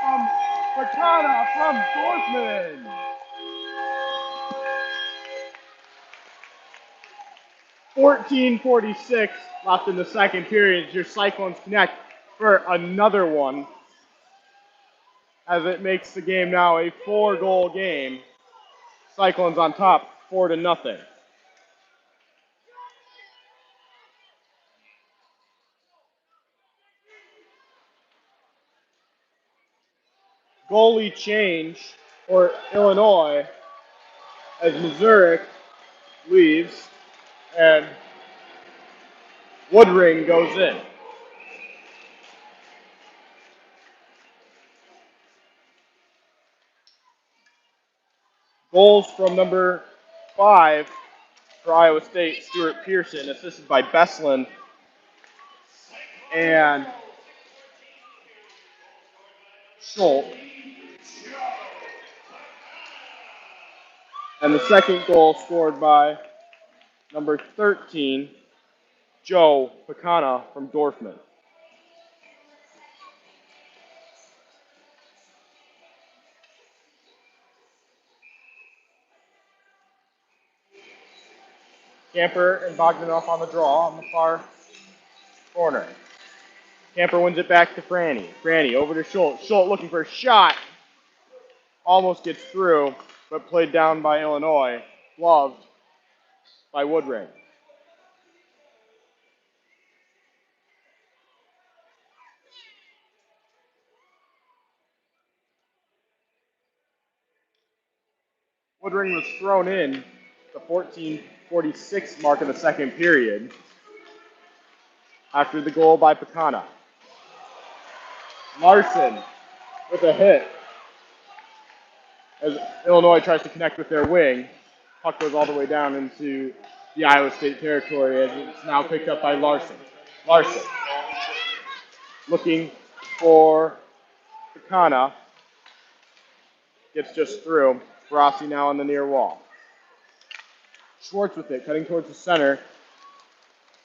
Speaker 1: from Patana from Dorfman. 14:46 left in the second period. Your Cyclones connect for another one as it makes the game now a 4-goal game. Cyclones on top, 4-0. Goalie change for Illinois as Missouri leaves and Woodring goes in. Goals from number 5 for Iowa State, Stuart Pearson, assisted by Beslin and Schultz. And the second goal scored by number 13, Joe Picana from Dorfman. Camper and Bogdanov on the draw on the far corner. Camper wins it back to Franny. Franny over to Schultz. Schultz looking for a shot. Almost gets through, but played down by Illinois. Gloved by Woodring. Woodring was thrown in the 14:46 mark of the second period after the goal by Picana. Larson with a hit as Illinois tries to connect with their wing. Puck goes all the way down into the Iowa State territory as it's now picked up by Larson. Larson looking for Picana. Gets just through. Rossi now on the near wall. Schwartz with it, cutting towards the center.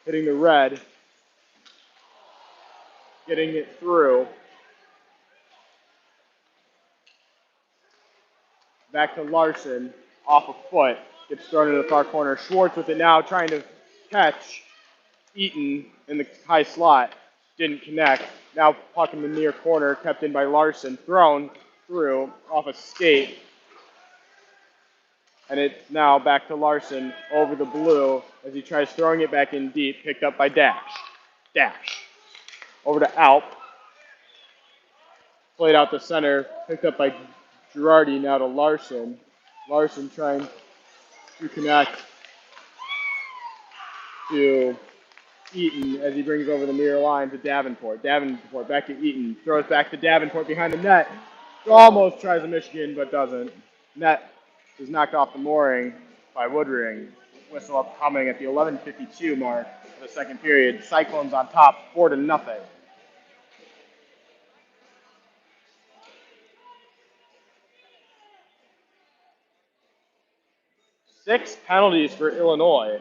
Speaker 1: Hitting the red. Getting it through. Back to Larson. Off a foot. Gets thrown into the far corner. Schwartz with it now, trying to catch Eaton in the high slot. Didn't connect. Now puck in the near corner, kept in by Larson. Thrown through off a skate. And it's now back to Larson over the blue as he tries throwing it back in deep, picked up by Dash. Dash. Over to Alp. Played out the center, picked up by Girardi, now to Larson. Larson trying to connect to Eaton as he brings over the near line to Davenport. Davenport back to Eaton. Throws back to Davenport behind the net. Almost tries a Michigan, but doesn't. Net is knocked off the mooring by Woodring. Whistle upcoming at the 11:52 mark of the second period. Cyclones on top, 4-0. Six penalties for Illinois.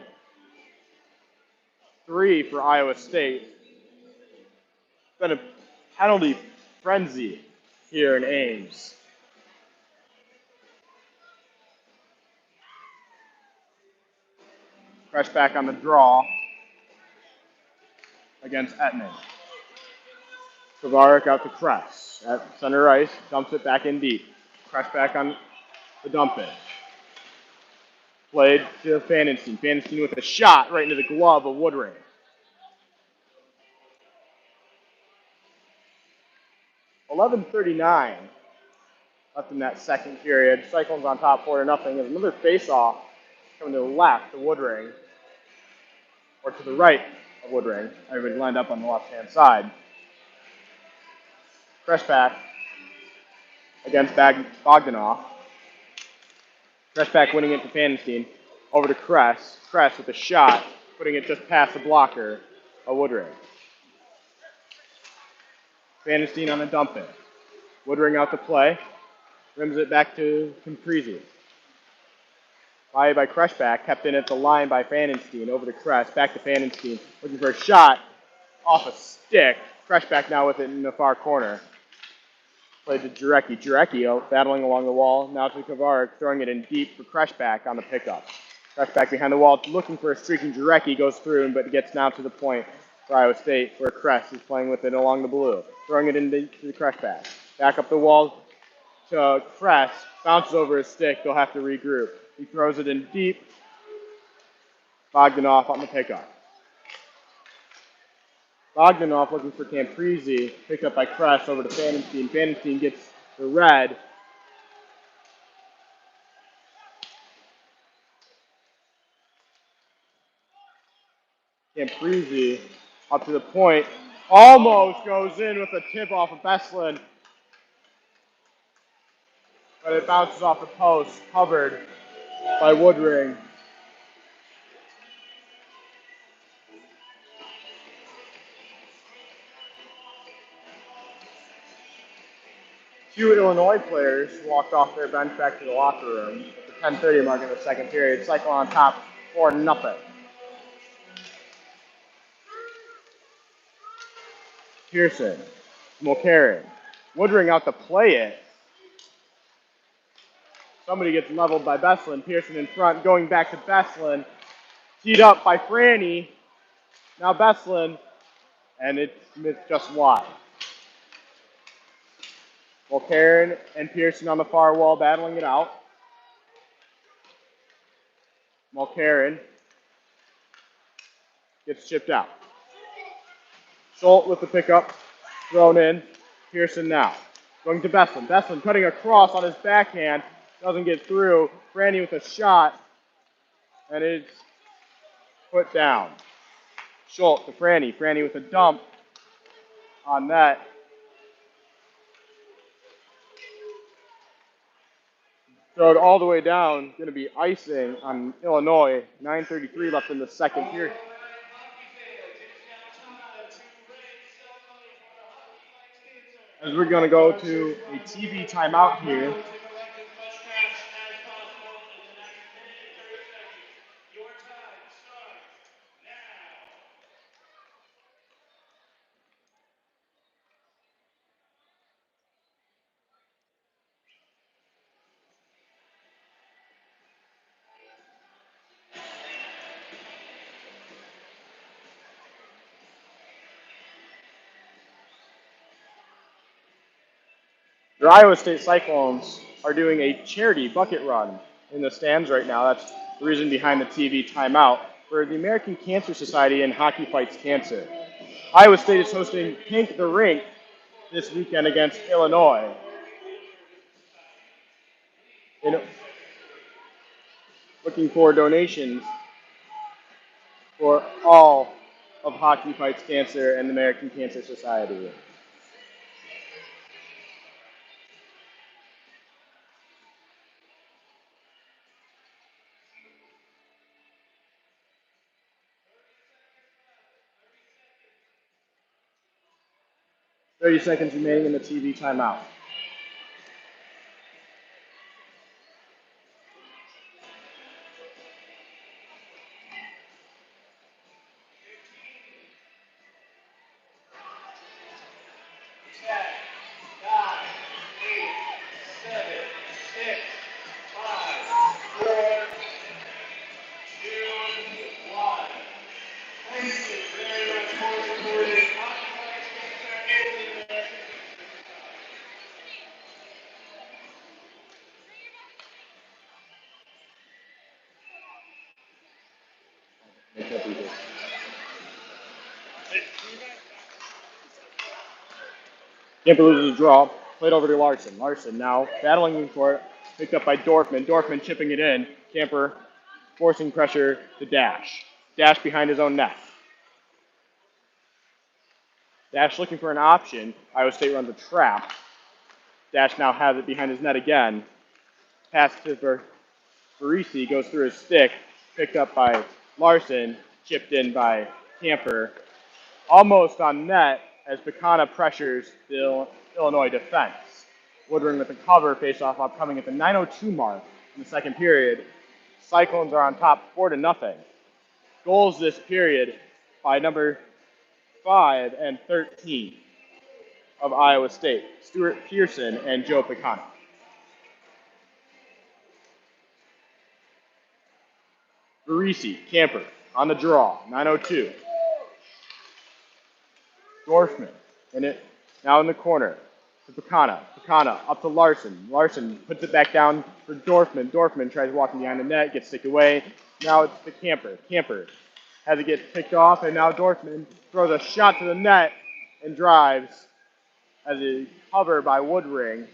Speaker 1: 3 for Iowa State. It's been a penalty frenzy here in Ames. Fresh back on the draw against Ettman. Kovarik out to Kress at center ice, dumps it back in deep. Kress back on the dump it. Played to Fanenstein. Fanenstein with a shot right into the glove of Woodring. $11:39 left in that second period. Cyclones on top, 4-0. There's another face-off coming to the left of Woodring, or to the right of Woodring. Everybody lined up on the left-hand side. Pressback against Bogdanov. Pressback winning it to Fanenstein. Over to Kress. Kress with a shot, putting it just past the blocker of Woodring. Fanenstein on the dump in. Woodring out to play. Rims it back to Caprese. Fired by Kressback, kept in at the line by Fanenstein. Over to Kress, back to Fanenstein. Looking for a shot off a stick. Kressback now with it in the far corner. Played to Jarecki. Jarecki battling along the wall. Now to Kovarik, throwing it in deep for Kressback on the pickup. Kressback behind the wall, looking for a streaking Jarecki. Goes through, but gets now to the point for Iowa State, where Kress is playing with it along the blue. Throwing it into the Kressback. Back up the wall to Kress, bounces over his stick. They'll have to regroup. He throws it in deep. Bogdanov on the pickup. Bogdanov looking for Camprese, picked up by Kress over to Fanenstein. Fanenstein gets the red. Camprese up to the point, almost goes in with a tip off of Beslin, but it bounces off the post, covered by Woodring. Two Illinois players walked off their bench back to the locker room at the 10:30 mark in the second period. Cyclone on top 4-0. Pearson, Mulcairn, Woodring out to play it. Somebody gets leveled by Beslin. Pearson in front, going back to Beslin. Teed up by Franny. Now Beslin, and it's missed just wide. Mulcairn and Pearson on the far wall battling it out. Mulcairn gets chipped out. Schultz with the pickup, thrown in. Pearson now. Going to Beslin. Beslin cutting across on his backhand. Doesn't get through. Franny with a shot. And it's put down. Schultz to Franny. Franny with a dump on net. Throw it all the way down. Going to be icing on Illinois. 9:33 left in the second period. As we're going to go to a TV timeout here. The Iowa State Cyclones are doing a charity bucket run in the stands right now. That's the reason behind the TV timeout for the American Cancer Society and Hockey Fights Cancer. Iowa State is hosting Pink the Rink this weekend against Illinois. Looking for donations for all of Hockey Fights Cancer and the American Cancer Society. Thirty seconds remaining in the TV timeout. Camper loses a draw. Played over to Larson. Larson now battling in court. Picked up by Dorfman. Dorfman chipping it in. Camper forcing pressure to Dash. Dash behind his own net. Dash looking for an option. Iowa State runs a trap. Dash now has it behind his net again. Pass to Barisi, goes through his stick. Picked up by Larson. Chipped in by Camper. Almost on net as Pecana pressures the Illinois defense. Woodring with the cover, face-off upcoming at the 9:02 mark in the second period. Cyclones are on top 4-0. Goals this period by number 5 and 13 of Iowa State, Stuart Pearson and Joe Pecana. Barisi, Camper on the draw, 9:02. Dorfman in it, now in the corner. to Pekana. Pekana up to Larson. Larson puts it back down for Dorfman. Dorfman tries walking behind the net, gets sticked away. Now it's the Camper. Camper has it get picked off, and now Dorfman throws a shot to the net and drives as a cover by Woodring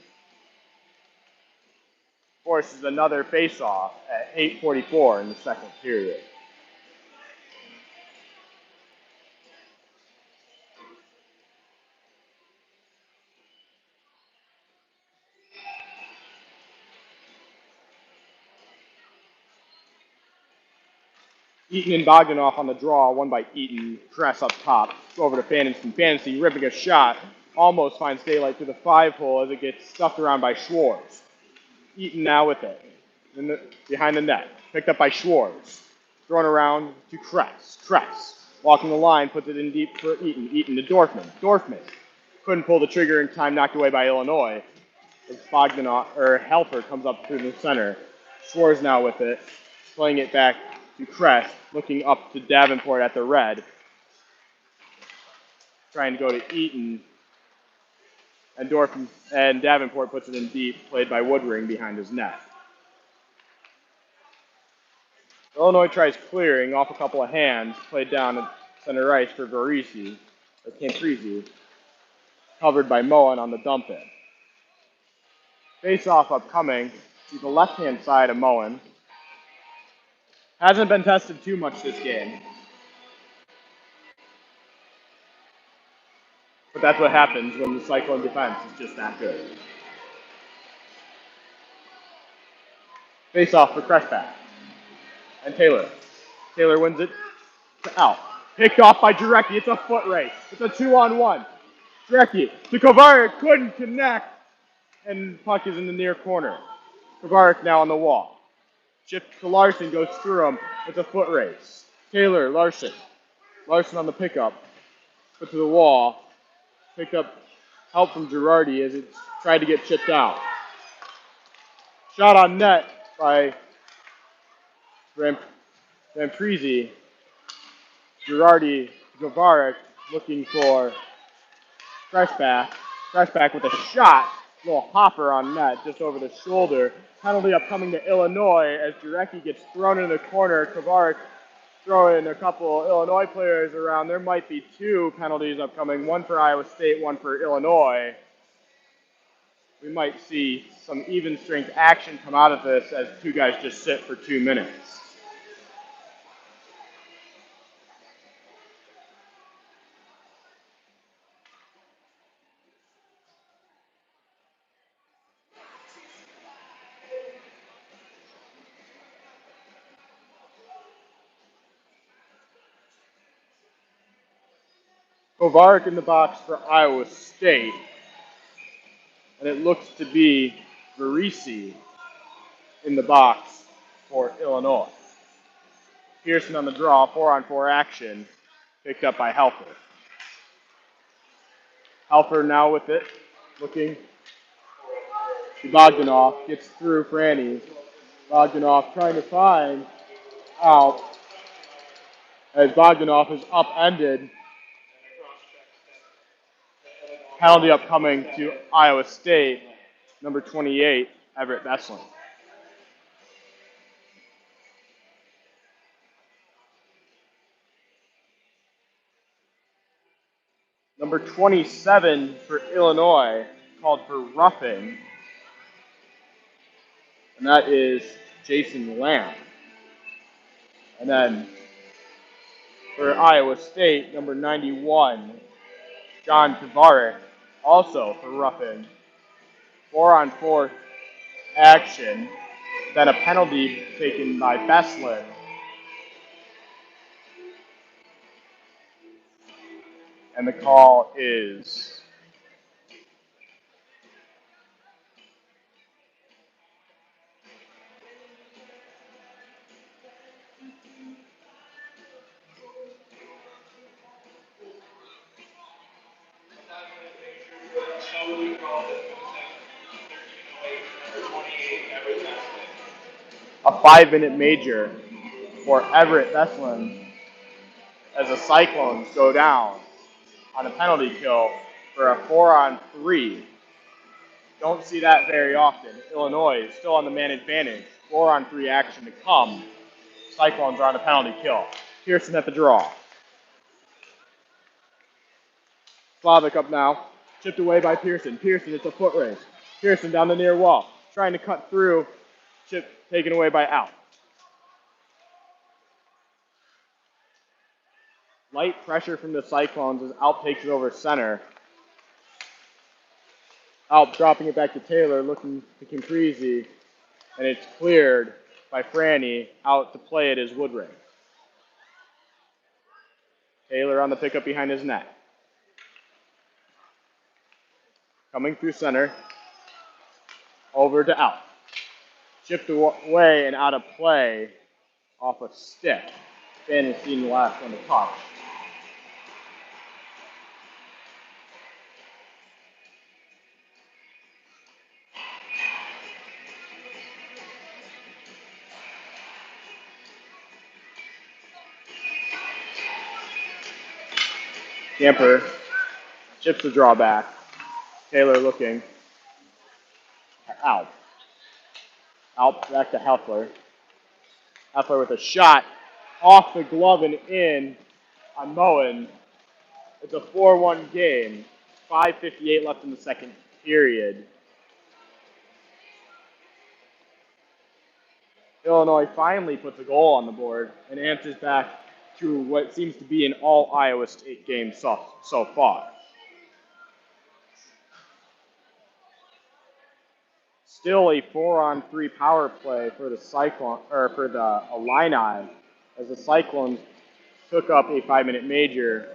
Speaker 1: forces another face-off at 8:44 in the second period. Eaton and Bogdanoff on the draw, one by Eaton, press up top, go over to Fantasy. Fantasy ripping a shot, almost finds daylight through the 5-hole as it gets stuffed around by Schwartz. Eaton now with it, behind the net, picked up by Schwartz. Thrown around to Kress. Kress, walking the line, puts it in deep for Eaton. Eaton to Dorfman. Dorfman couldn't pull the trigger in time, knocked away by Illinois. As Bogdanoff, or Helfer comes up through the center. Schwartz now with it, playing it back to Kress, looking up to Davenport at the red. Trying to go to Eaton. And Davenport puts it in deep, played by Woodring behind his net. Illinois tries clearing off a couple of hands, played down at center ice for Camprisi, covered by Moen on the dump in. Face-off upcoming to the left-hand side of Moen. Hasn't been tested too much this game. But that's what happens when the Cyclone defense is just that good. Face-off for Creshback. And Taylor. Taylor wins it to out. Picked off by Jarecki. It's a foot race. It's a 2-on-1. Jarecki to Kovarik. Couldn't connect. And puck is in the near corner. Kovarik now on the wall. Shift to Larson. Goes through him. It's a foot race. Taylor, Larson. Larson on the pickup. Put to the wall. Picked up help from Girardi as it tried to get chipped out. Shot on net by Ramprezi. Girardi, Kovarik looking for Freshback. Freshback with a shot. Little hopper on net just over the shoulder. Penalty upcoming to Illinois as Jarecki gets thrown in the corner. Kovarik throwing a couple Illinois players around. There might be two penalties upcoming, one for Iowa State, one for Illinois. We might see some even strength action come out of this as two guys just sit for 2 minutes. Kovarik in the box for Iowa State. And it looks to be Verisi in the box for Illinois. Pearson on the draw, 4-on-4 action, picked up by Helfer. Helfer now with it, looking to Bogdanoff, gets through Franny. Bogdanoff trying to find out as Bogdanoff is upended. Penalty upcoming to Iowa State, number 28, Everett Besslin. Number 27 for Illinois, called for roughing, and that is Jason Lamb. And then for Iowa State, number 91, John Kovarik, also for roughing. 4-on-4 action, then a penalty taken by Besslin. And the call is a 5-minute major for Everett Besslin as the Cyclones go down on a penalty kill for a 4-on-3 Don't see that very often. Illinois is still on the man advantage. 4-on-3 action to come. Cyclones are on a penalty kill. Pearson at the draw. Slavic up now. Chipped away by Pearson. Pearson, it's a foot race. Pearson down the near wall. Trying to cut through. Chip taken away by Out. Light pressure from the Cyclones as Alp takes it over center. Alp dropping it back to Taylor, looking to Caprese, and it's cleared by Franny. Out to play it is Woodring. Taylor on the pickup behind his net. Coming through center. Over to Alp. Chipped away and out of play off a stick. Finn has seen the last one to touch. Camper chips the drawback. Taylor looking. Alp. Alp back to Heffler. Heffler with a shot off the glove and in on Moen. It's a 4-1 game. 5:58 left in the second period. Illinois finally puts a goal on the board and answers back to what seems to be an all Iowa State game so far. Still a 4-on-3 power play for the Illini, as the Cyclones took up a 5-minute major.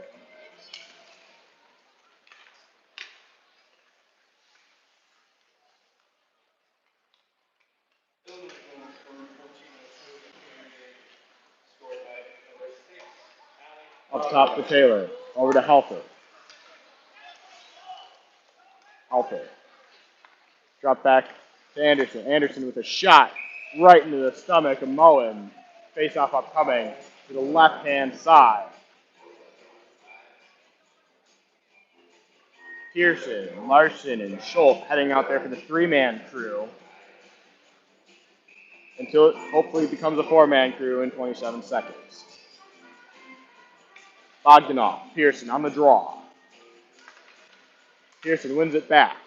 Speaker 1: Up top to Taylor, over to Helfer. Drop back to Anderson. Anderson with a shot right into the stomach of Moen. Face-off upcoming to the left-hand side. Pearson, Larson, and Schultz heading out there for the 3-man crew until it hopefully becomes a 4-man crew in 27 seconds. Bogdanov, Pearson on the draw. Pearson wins it back.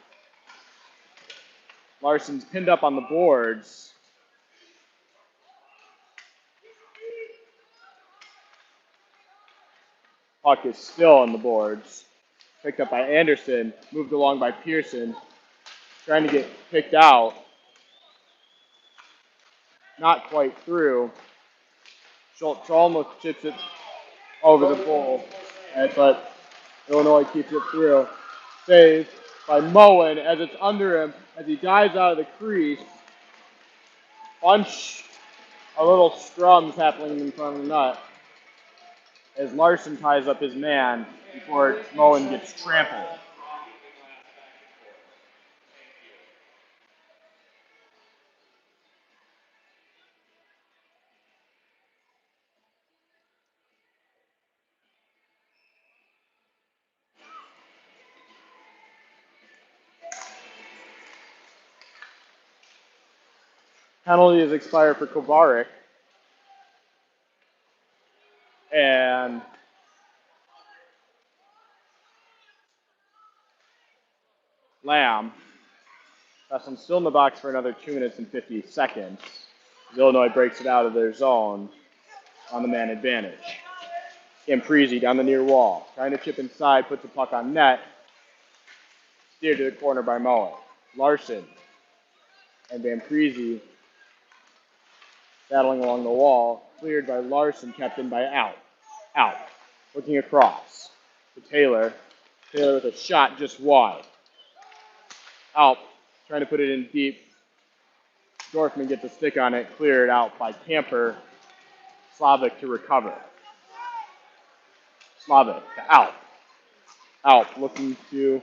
Speaker 1: Larson's pinned up on the boards. Puck is still on the boards. Picked up by Anderson, moved along by Pearson. Trying to get picked out. Not quite through. Schultz almost chips it over the goal, but Illinois keeps it through. Saved by Moen as it's under him as he dives out of the crease. A little scrums happening in front of the net as Larson ties up his man before Moen gets trampled. Penalty is expired for Kovarik. And Lamb. Preston's still in the box for another 2 minutes and 50 seconds. Illinois breaks it out of their zone on the man advantage. Imprezi down the near wall. Trying to chip inside, puts the puck on net. Steered to the corner by Moen. Larson and Imprezi battling along the wall. Cleared by Larson, kept in by Out. Looking across to Taylor. Taylor with a shot just wide. Out. Trying to put it in deep. Dorfman gets a stick on it. Cleared out by Camper. Slavic to recover. Slavic to Out. Out looking to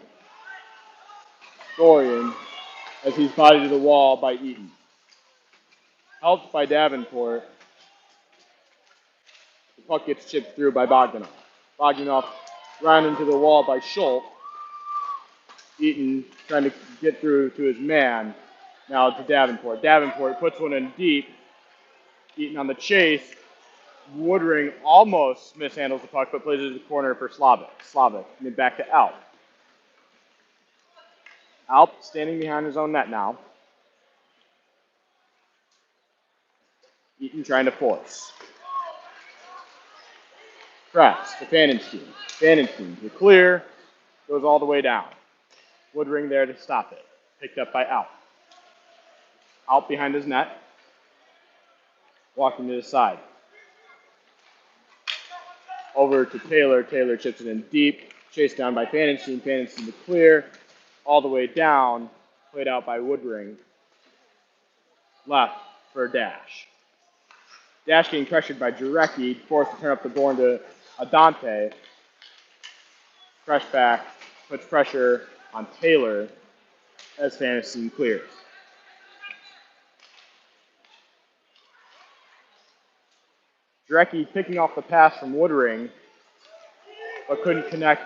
Speaker 1: Dorian as he's bodied to the wall by Eaton. Helped by Davenport. The puck gets chipped through by Bogdanov. Bogdanov ran into the wall by Schultz. Eaton trying to get through to his man. Now to Davenport. Davenport puts one in deep. Eaton on the chase. Woodring almost mishandles the puck, but plays it in the corner for Slavic. And then back to Alp. Alp standing behind his own net now. Eaton trying to force. Press to Pannenstein. Pannenstein to clear. Goes all the way down. Woodring there to stop it. Picked up by Alp. Alp behind his net. Walking to the side. Over to Taylor. Taylor chips it in deep. Chased down by Pannenstein. Pannenstein to clear. All the way down. Played out by Woodring. Left for a dash. Dash getting pressured by Jarecki. Forced to turn up the board to Adante. Fresh back. Puts pressure on Taylor as Pannenstein clears. Jarecki picking off the pass from Woodring, but couldn't connect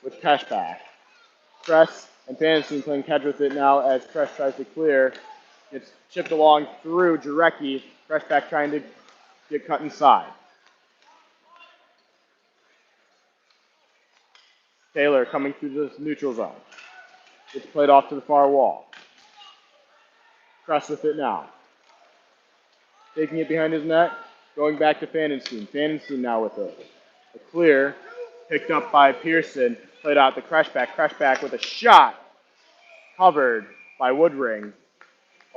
Speaker 1: with Kreshback. Kress and Pannenstein playing catch with it now as Kress tries to clear. It's chipped along through Jarecki. Kreshback trying to get cut inside. Taylor coming through the neutral zone. It's played off to the far wall. Kress with it now. Taking it behind his net, going back to Pannenstein. Pannenstein now with it. A clear, picked up by Pearson, played out to Kreshback. Kreshback with a shot, covered by Woodring.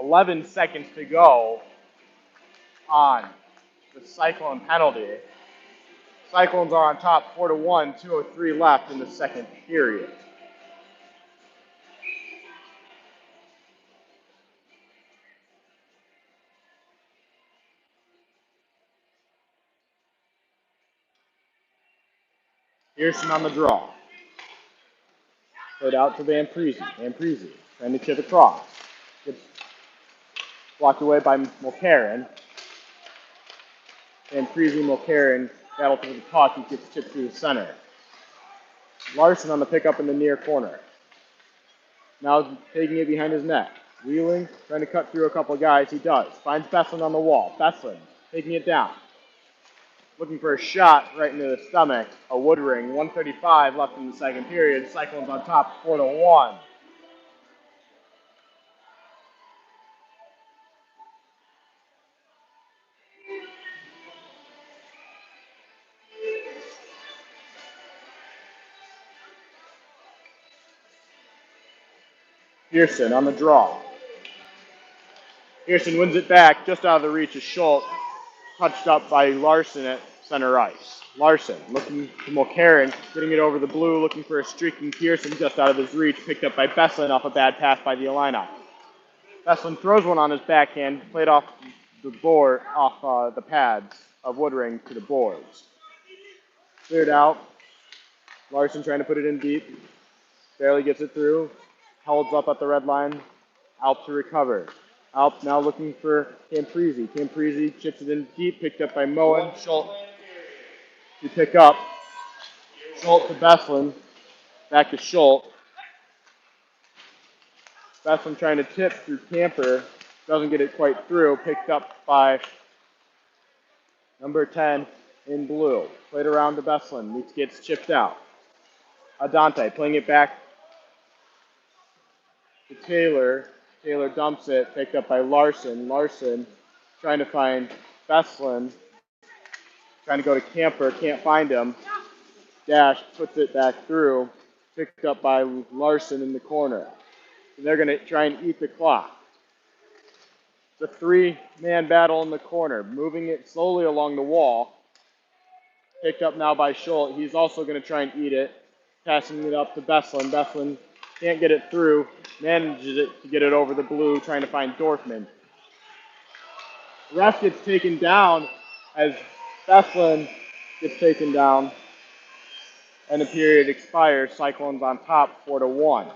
Speaker 1: 11 seconds to go on the Cyclone penalty. Cyclones are on top 4-1, 2:03 left in the second period. Pearson on the draw. Played out to Van Prezi. Van Prezi trying to chip across. Gets blocked away by Mulcairn. Van Prezi, Mulcairn battle through the puck. He gets chipped through the center. Larson on the pickup in the near corner. Now taking it behind his net. Wheeling, trying to cut through a couple of guys. He does. Finds Besslin on the wall. Besslin taking it down. Looking for a shot right into the stomach. A Woodring. 1:35 left in the second period. Cyclones on top 4-1. Pearson on the draw. Pearson wins it back just out of the reach of Schultz. Touched up by Larson at center ice. Larson looking to Mulcairn, getting it over the blue, looking for a streaking Pearson just out of his reach. Picked up by Besslin off a bad pass by the Illini. Besslin throws one on his backhand, played off the board, off the pads of Woodring to the boards. Cleared out. Larson trying to put it in deep. Barely gets it through. Holds up at the red line. Alp to recover. Alp now looking for Camprese. Camprese chips it in deep, picked up by Moen. Schultz to pick up. Schultz to Besslin. Back to Schultz. Besslin trying to tip through Camper. Doesn't get it quite through. Picked up by number 10 in blue. Played around to Besslin. Gets chipped out. Adante playing it back to Taylor. Taylor dumps it, picked up by Larson. Larson trying to find Besslin. Trying to go to Camper, can't find him. Dash puts it back through, picked up by Larson in the corner. And they're going to try and eat the clock. It's a three-man battle in the corner, moving it slowly along the wall. Picked up now by Schultz. He's also going to try and eat it, passing it up to Besslin. Besslin can't get it through, manages it to get it over the blue, trying to find Dorfman. Ref gets taken down as Besslin gets taken down, and the period expires. Cyclones on top 4-1.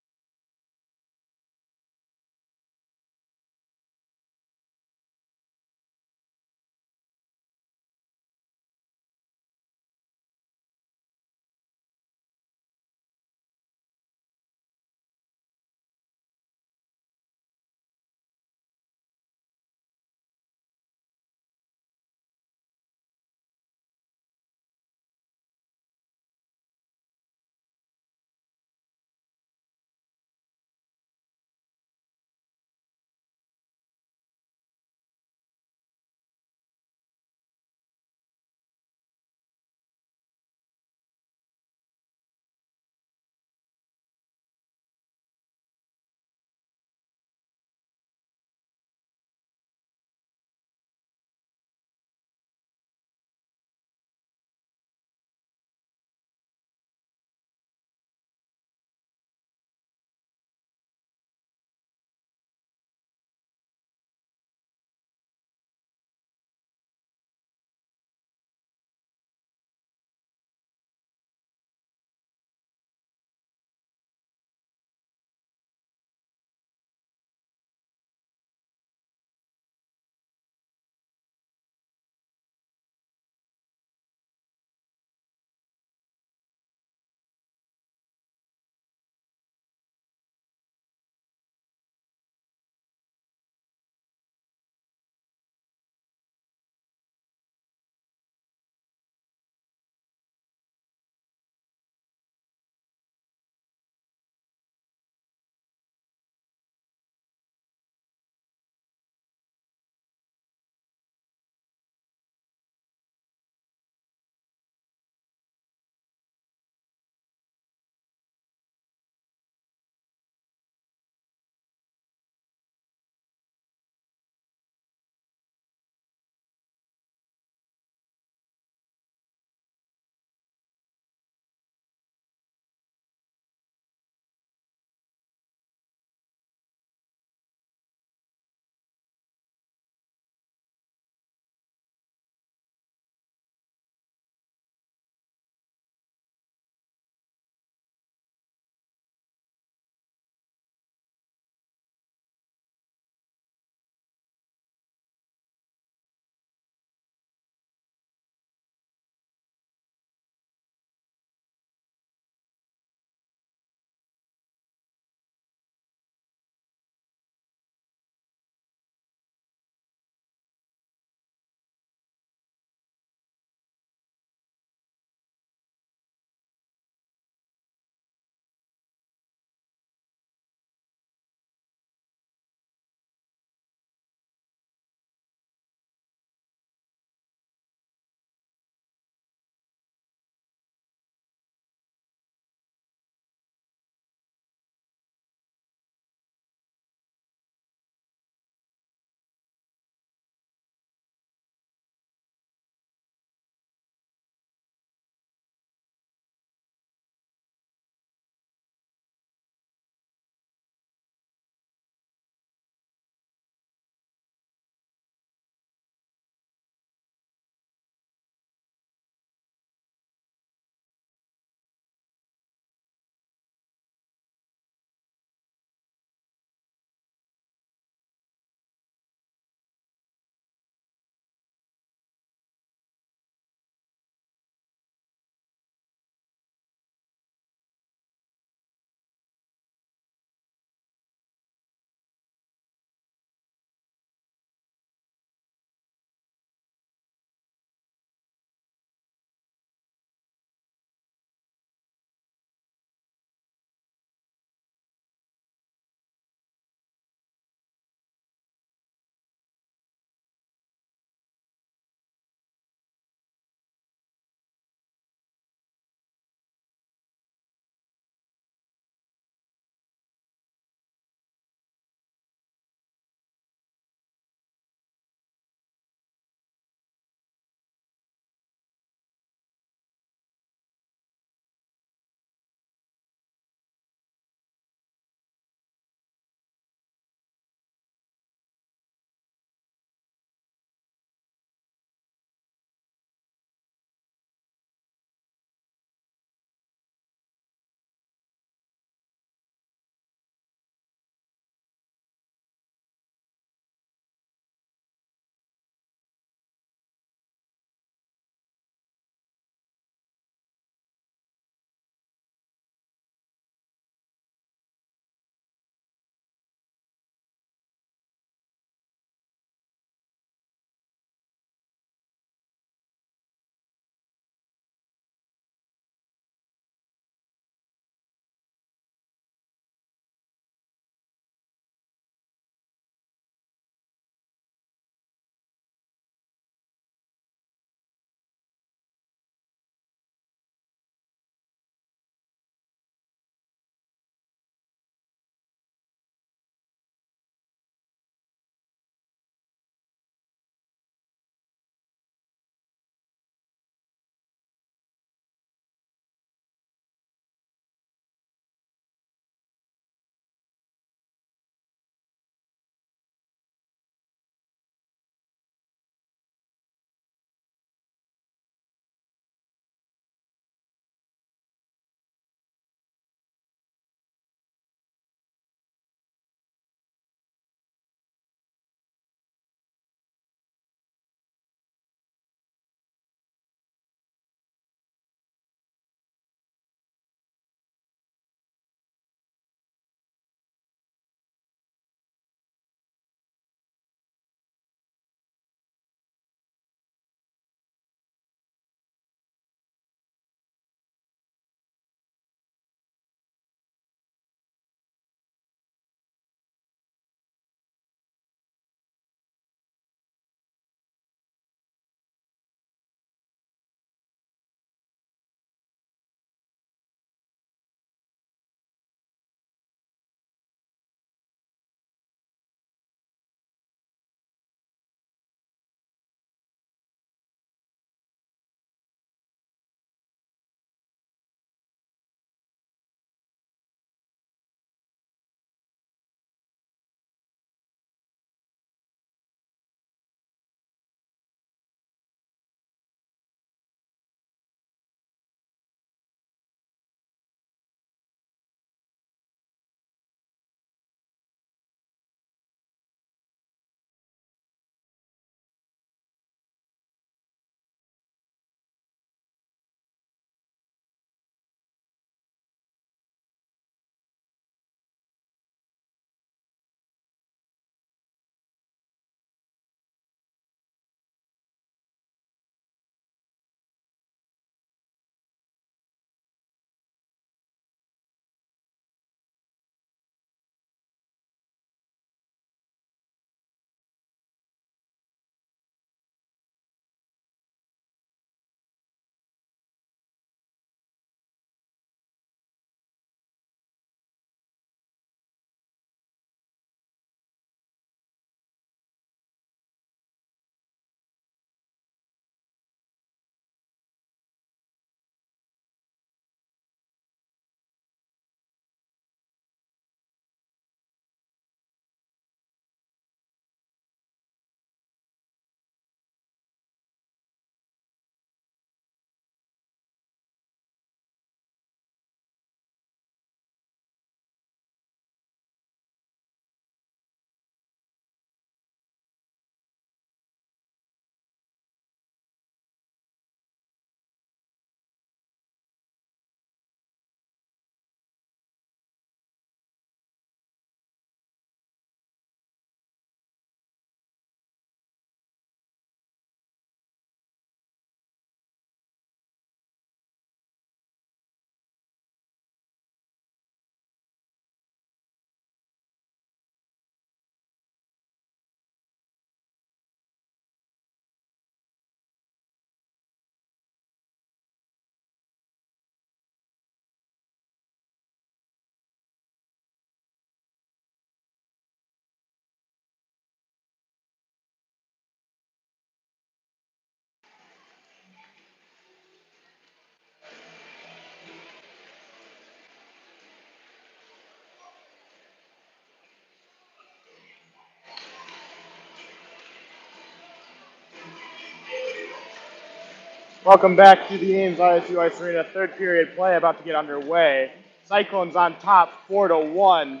Speaker 1: Welcome back to the Ames ISU Ice Arena. Third period play about to get underway. Cyclones on top, 4-1.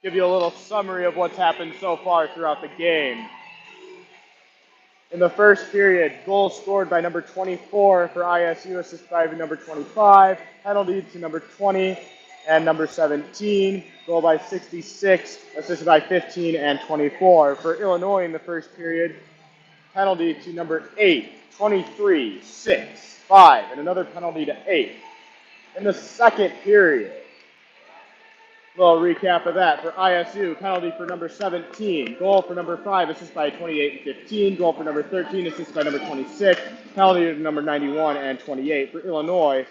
Speaker 1: Give you a little summary of what's happened so far throughout the game. In the first period, goals scored by number 24 for ISU, assist by number 25, penalty to number 20 and number 17, goal by 66, assisted by 15 and 24. For Illinois in the first period, penalty to number 8, 23, 6, 5, and another penalty to 8. In the second period, little recap of that. For ISU, penalty for number 17, goal for number 5, assist by 28 and 15, goal for number 13, assist by number 26, penalty to number 91 and 28. For Illinois,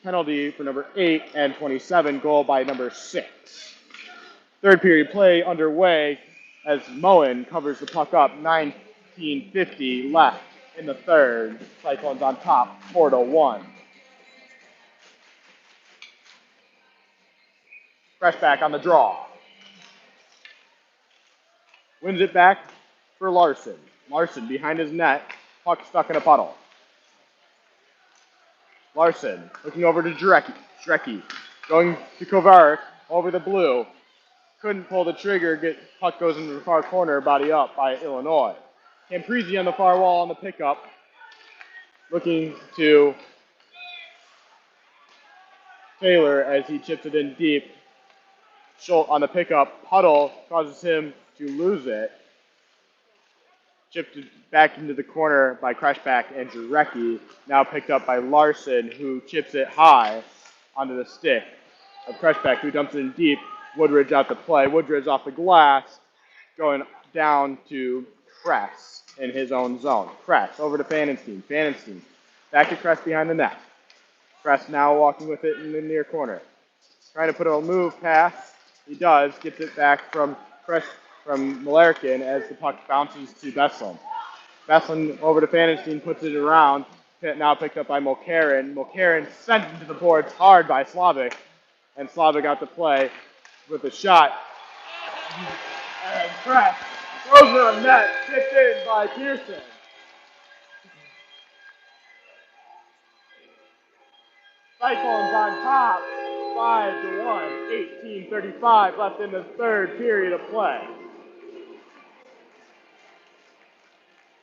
Speaker 1: penalty for number 8 and 27, goal by number 6. Third period play underway as Moen covers the puck up, 19:50 left in the third. Cyclones on top, 4-1. Freshback on the draw. Wins it back for Larson. Larson behind his net. Puck stuck in a puddle. Larson looking over to Drecke. Drecke going to Kovarik over the blue. Couldn't pull the trigger. Puck goes into the far corner. Body up by Illinois. Camprisi on the far wall on the pickup. Looking to Taylor as he chips it in deep. Schultz on the pickup. Puddle causes him to lose it. Chipped it back into the corner by Crashback and Jarecki. Now picked up by Larson, who chips it high onto the stick of Crashback, who dumps it in deep. Woodridge out to play. Woodridge off the glass, going down to Kress in his own zone. Kress over to Fanenstein. Fanenstein back to Kress behind the net. Kress now walking with it in the near corner. Trying to put a move pass. He does. Gets it back from Malarkin as the puck bounces to Beslin. Beslin over to Fanenstein, puts it around. Now picked up by Mulcairn. Mulcairn sent into the boards hard by Slavic. And Slavic out to play with a shot. And Kress throws it on net. Tipped in by Pearson. Cyclones on top, 5-1, 18:35 left in the third period of play.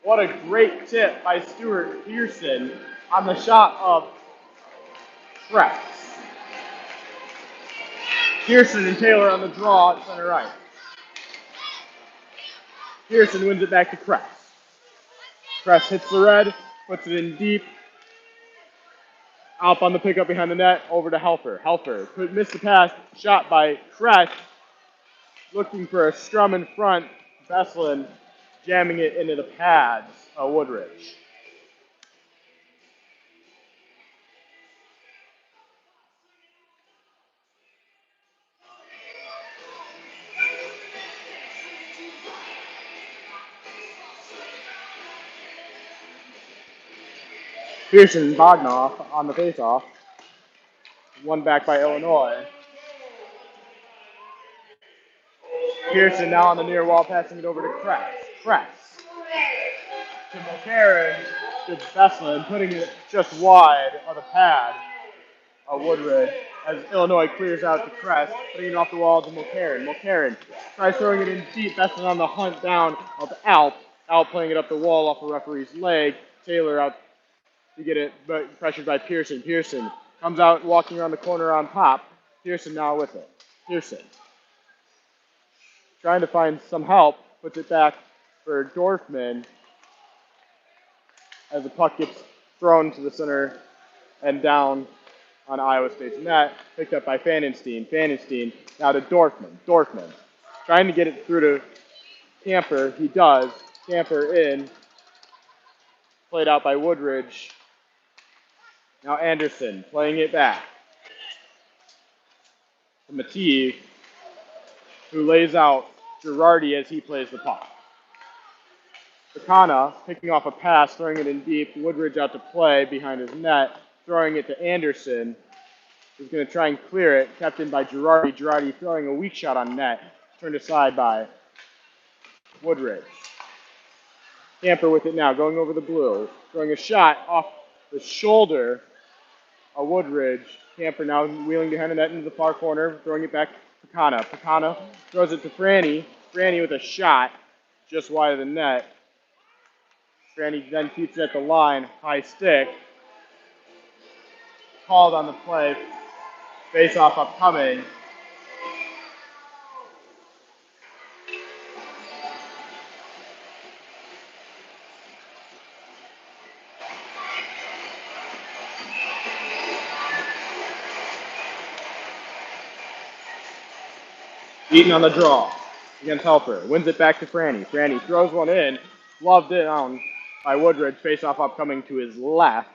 Speaker 1: What a great tip by Stuart Pearson on the shot of Kress. Pearson and Taylor on the draw at center right. Pearson wins it back to Kress. Kress hits the red, puts it in deep. Up on the pickup behind the net, over to Helfer. Helfer missed the pass, shot by Kress. Looking for a strum in front. Beslin jamming it into the pads of Woodridge. Pearson and Bognoff on the faceoff. One back by Illinois. Pearson now on the near wall, passing it over to Kress. Kress to Mulcairn to Beslin, putting it just wide of the pad of Woodridge as Illinois clears out to Kress, putting it off the wall to Mulcairn. Mulcairn tries throwing it in deep. Beslin on the hunt down of Alp. Alp playing it up the wall off the referee's leg. Taylor out to get it, but pressured by Pearson. Pearson comes out walking around the corner on top. Pearson now with it. Pearson trying to find some help, puts it back for Dorfman as the puck gets thrown to the center and down on Iowa State's net, picked up by Fanenstein. Fanenstein now to Dorfman. Dorfman trying to get it through to Camper. He does. Camper in. Played out by Woodridge. Now Anderson playing it back to Matee, who lays out Girardi as he plays the puck. Sakana picking off a pass, throwing it in deep. Woodridge out to play behind his net, throwing it to Anderson, who's going to try and clear it. Kept in by Girardi. Girardi throwing a weak shot on net, turned aside by Woodridge. Camper with it now, going over the blue. Throwing a shot off the shoulder of Woodridge. Camper now wheeling behind the net into the far corner, throwing it back to Pecana. Pecana throws it to Franny. Franny with a shot just wide of the net. Franny then keeps it at the line, high stick. Called on the play. Face-off upcoming. Eaton on the draw against Helper. Wins it back to Franny. Franny throws one in. Loved it down by Woodridge. Face-off upcoming to his left.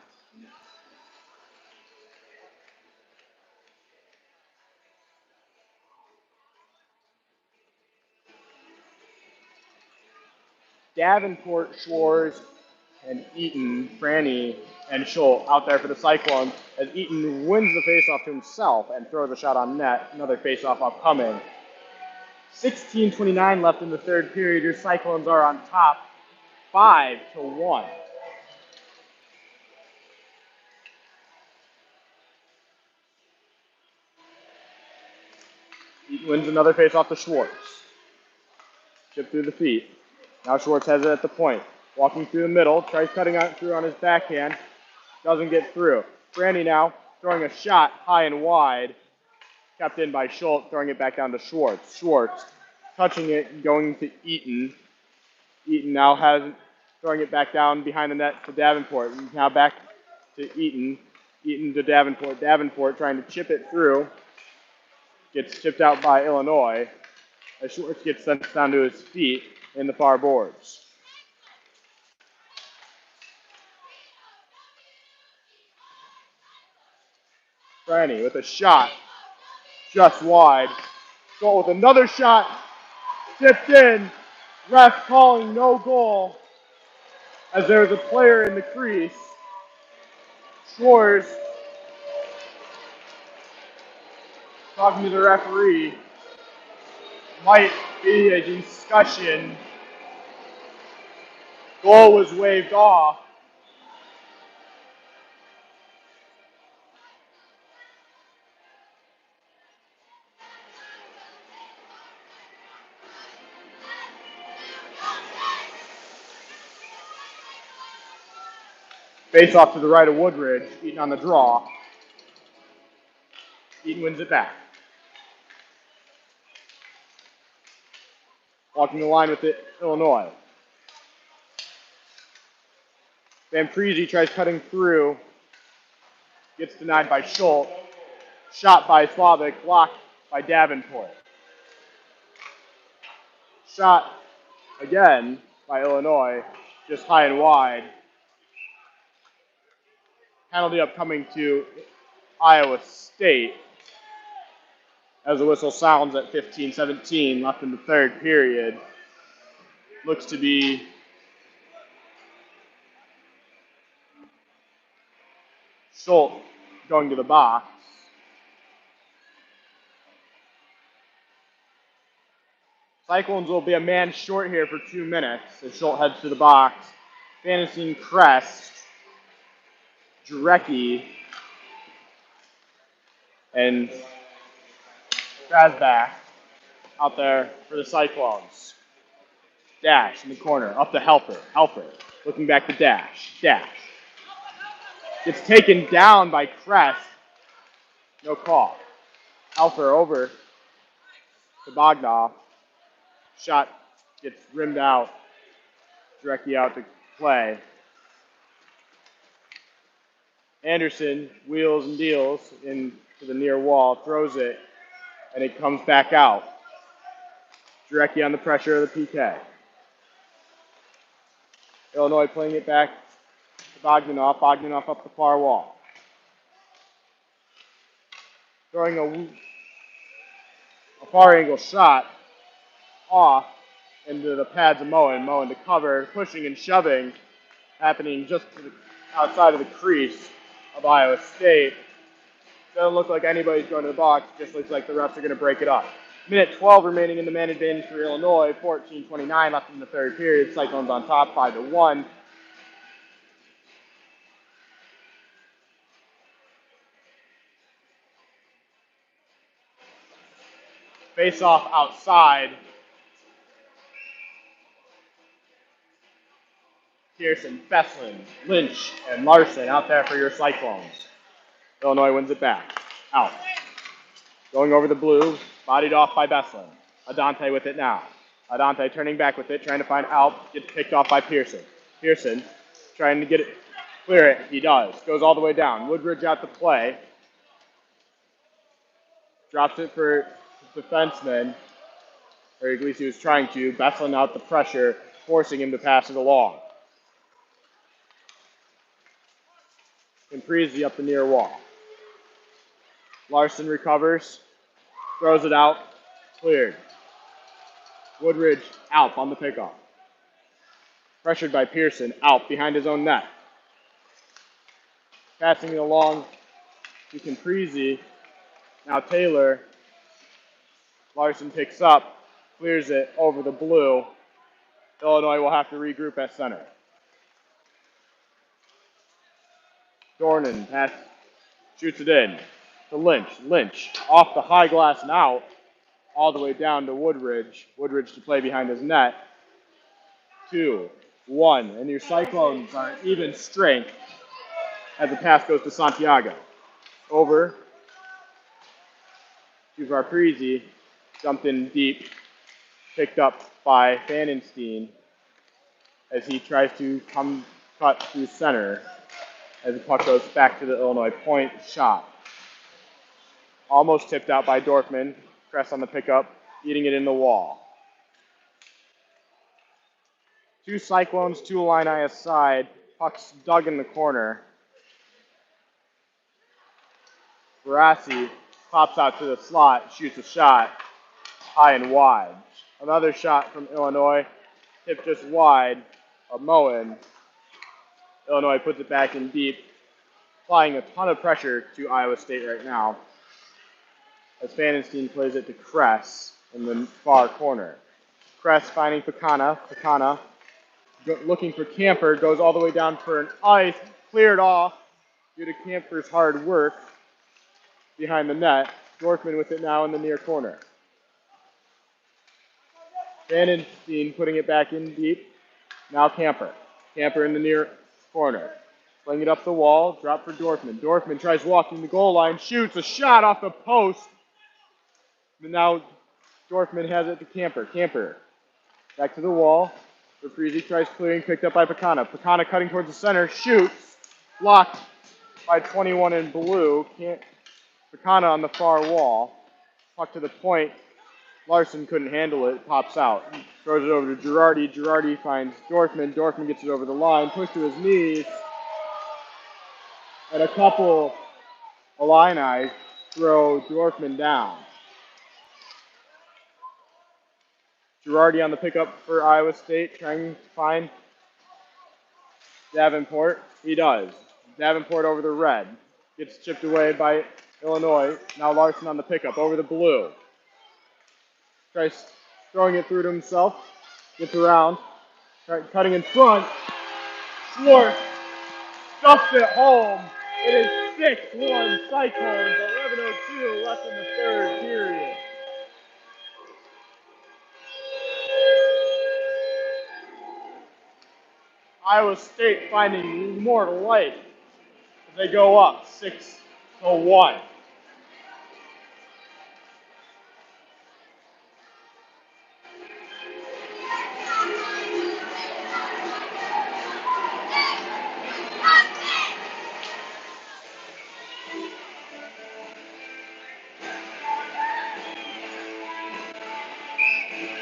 Speaker 1: Davenport, Schwartz, and Eaton, Franny, and Schultz out there for the Cyclones as Eaton wins the faceoff to himself and throws a shot on net. Another faceoff upcoming. 16:29 left in the third period. Your Cyclones are on top, 5-1. Eaton wins another faceoff to Schwartz. Chip through the feet. Now Schwartz has it at the point. Walking through the middle, tries cutting out through on his backhand. Doesn't get through. Franny now throwing a shot high and wide. Kept in by Schultz, throwing it back down to Schwartz. Schwartz touching it, going to Eaton. Eaton now has throwing it back down behind the net to Davenport. Now back to Eaton. Eaton to Davenport. Davenport trying to chip it through. Gets chipped out by Illinois. As Schwartz gets sent down to his feet in the far boards. Franny with a shot just wide. Goal with another shot. Tipped in. Ref calling no goal as there's a player in the crease. Schwartz talking to the referee. Might be a discussion. Goal was waved off. Face off to the right of Woodridge. Eaton on the draw. Eaton wins it back. Walking the line with it, Illinois. Van Priese tries cutting through. Gets denied by Schultz. Shot by Slavic, blocked by Davenport. Shot again by Illinois, just high and wide. Penalty upcoming to Iowa State as the whistle sounds at 15-17 left in the third period. Looks to be Schultz going to the box. Cyclones will be a man short here for 2 minutes as Schultz heads to the box. Fantasine Crest, Drecke, and Strasbach out there for the Cyclones. Dash in the corner, up to Helper. Helper looking back to Dash. Dash. Gets taken down by Crest. No call. Helper over to Bognoff. Shot gets rimmed out. Drecke out to play. Anderson wheels and deals into the near wall, throws it, and it comes back out. Drecke on the pressure of the PK. Illinois playing it back to Bogdanoff. Bogdanoff up the far wall. Throwing a far angle shot off into the pads of Moen. Moen to cover, pushing and shoving, happening just to the outside of the crease of Iowa State. Doesn't look like anybody's going to the box. Just looks like the refs are going to break it up. Minute 12 remaining in the man advantage for Illinois. 14:29 left in the third period. Cyclones on top, 5-1. Face off outside. Pearson, Besslin, Lynch, and Larson out there for your Cyclones. Illinois wins it back. Out. Going over the blue, bodied off by Besslin. Adante with it now. Adante turning back with it, trying to find Alp. Gets picked off by Pearson. Pearson trying to get it, clear it. He does. Goes all the way down. Woodridge out to play. Drops it for defenseman. Or at least he was trying to. Besslin out the pressure, forcing him to pass it along. Imprezi up the near wall. Larson recovers, throws it out, cleared. Woodridge, Alp on the pickoff. Pressured by Pearson, Alp behind his own net. Passing it along to Imprezi. Now Taylor. Larson picks up, clears it over the blue. Illinois will have to regroup at center. Dornan shoots it in to Lynch. Lynch off the high glass and out, all the way down to Woodridge. Woodridge to play behind his net. 2-1, and your Cyclones are even strength as the pass goes to Santiago. Over to Varprezi, jumped in deep, picked up by Fanenstein as he tries to cut through center as the puck goes back to the Illinois point. Shot. Almost tipped out by Dorfman. Press on the pickup, eating it in the wall. 2 Cyclones, 2 Illini aside. Puck's dug in the corner. Barassi pops out to the slot, shoots a shot, high and wide. Another shot from Illinois, tipped just wide of Moen. Illinois puts it back in deep, applying a ton of pressure to Iowa State right now, as Fanenstein plays it to Kress in the far corner. Kress finding Pekana. Pekana looking for Camper, goes all the way down for an ice, cleared off due to Camper's hard work behind the net. Dorfman with it now in the near corner. Fanenstein putting it back in deep. Now Camper. Camper in the near corner. Playing it up the wall, drop for Dorfman. Dorfman tries walking the goal line, shoots a shot off the post. But now Dorfman has it to Camper. Camper back to the wall. Varprezi tries clearing, picked up by Pekana. Pekana cutting towards the center, shoots. Blocked by 21 in blue. Pekana on the far wall. Puck to the point. Larson couldn't handle it. Pops out. Throws it over to Girardi. Girardi finds Dorfman. Dorfman gets it over the line. Pushed to his knees. And a couple Illini throw Dorfman down. Girardi on the pickup for Iowa State, trying to find Davenport. He does. Davenport over the red. Gets chipped away by Illinois. Now Larson on the pickup over the blue. Tries throwing it through to himself. Gets around. Cutting in front. Schwartz stuffs it home. It is 6-1 Cyclones. 11:02 left in the third period. Iowa State finding more life as they go up 6-1.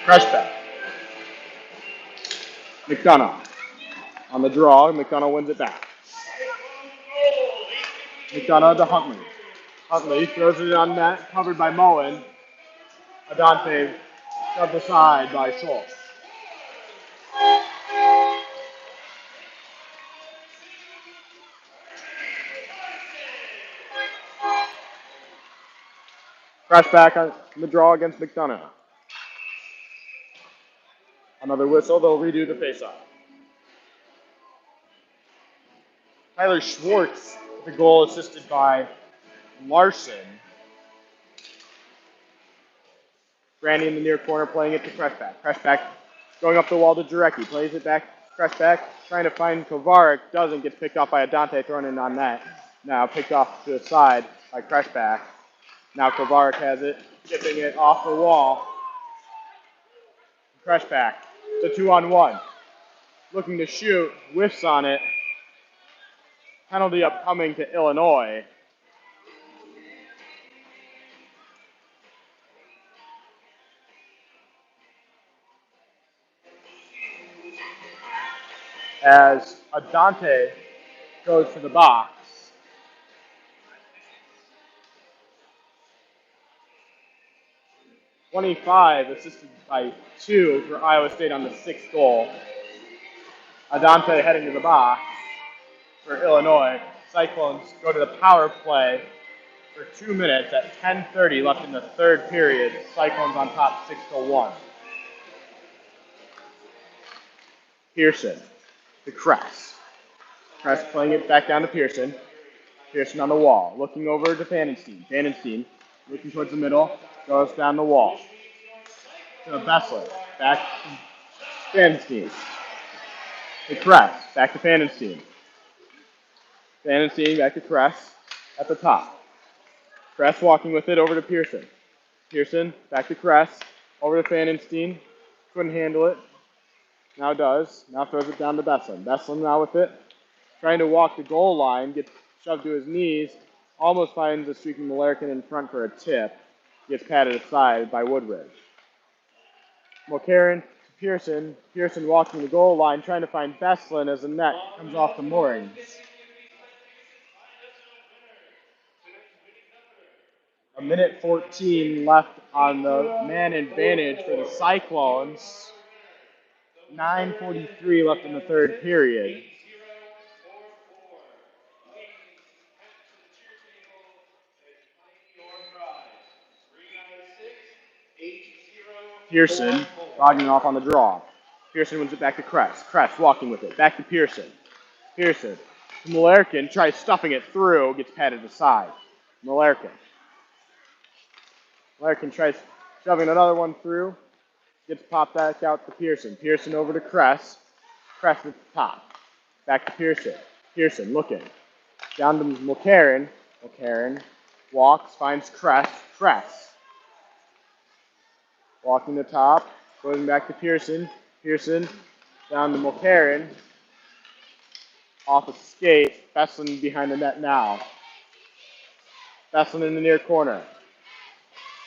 Speaker 1: Creshback. McDonough. On the draw, McDonough wins it back. McDonough to Huntley. Huntley throws it on net, covered by Moen. Adante shoved aside by Schultz. Crashback in the draw against McDonough. Another whistle, they'll redo the faceoff. Tyler Schwartz, the goal assisted by Larson. Brandy in the near corner playing it to Creshback. Creshback going up the wall to Jarecki. Plays it back. Creshback trying to find Kovarik. Doesn't. Get picked off by Adante. Thrown in on net. Now picked off to the side by Creshback. Now Kovarik has it. Chipping it off the wall. Creshback. It's a 2-on-1. Looking to shoot. Whiffs on it. Penalty upcoming to Illinois. As Adante goes to the box. .25 assisted by 2 for Iowa State on the 6th goal. Adante heading to the box for Illinois. Cyclones go to the power play for 2 minutes at 10:30 left in the third period. Cyclones on top 6-1. Pearson to Kress. Kress playing it back down to Pearson. Pearson on the wall, looking over to Pannenstein. Pannenstein looking towards the middle, goes down the wall. To Bessler, back to Pannenstein. To Kress, back to Pannenstein. Pannenstein back to Kress at the top. Kress walking with it over to Pearson. Pearson back to Kress, over to Pannenstein. Couldn't handle it. Now does. Now throws it down to Beslin. Beslin now with it. Trying to walk the goal line. Gets shoved to his knees. Almost finds a streaking Malarkin in front for a tip. Gets patted aside by Woodridge. Mulcairn to Pearson. Pearson walking the goal line. Trying to find Beslin as the net comes off the moorings. A minute 14 left on the man advantage for the Cyclones. 9:43 left in the third period. Pearson logging off on the draw. Pearson wins it back to Kress. Kress walking with it. Back to Pearson. Pearson to Malarkin. Tries stuffing it through. Gets patted aside. Malarkin. Malarkin tries shoving another one through. Gets popped back out to Pearson. Pearson over to Kress. Kress at the top. Back to Pearson. Pearson looking. Down to Mulcairn. Mulcairn walks, finds Kress. Kress. Walking the top. Going back to Pearson. Pearson down to Mulcairn. Off a skate. Beslin behind the net now. Beslin in the near corner.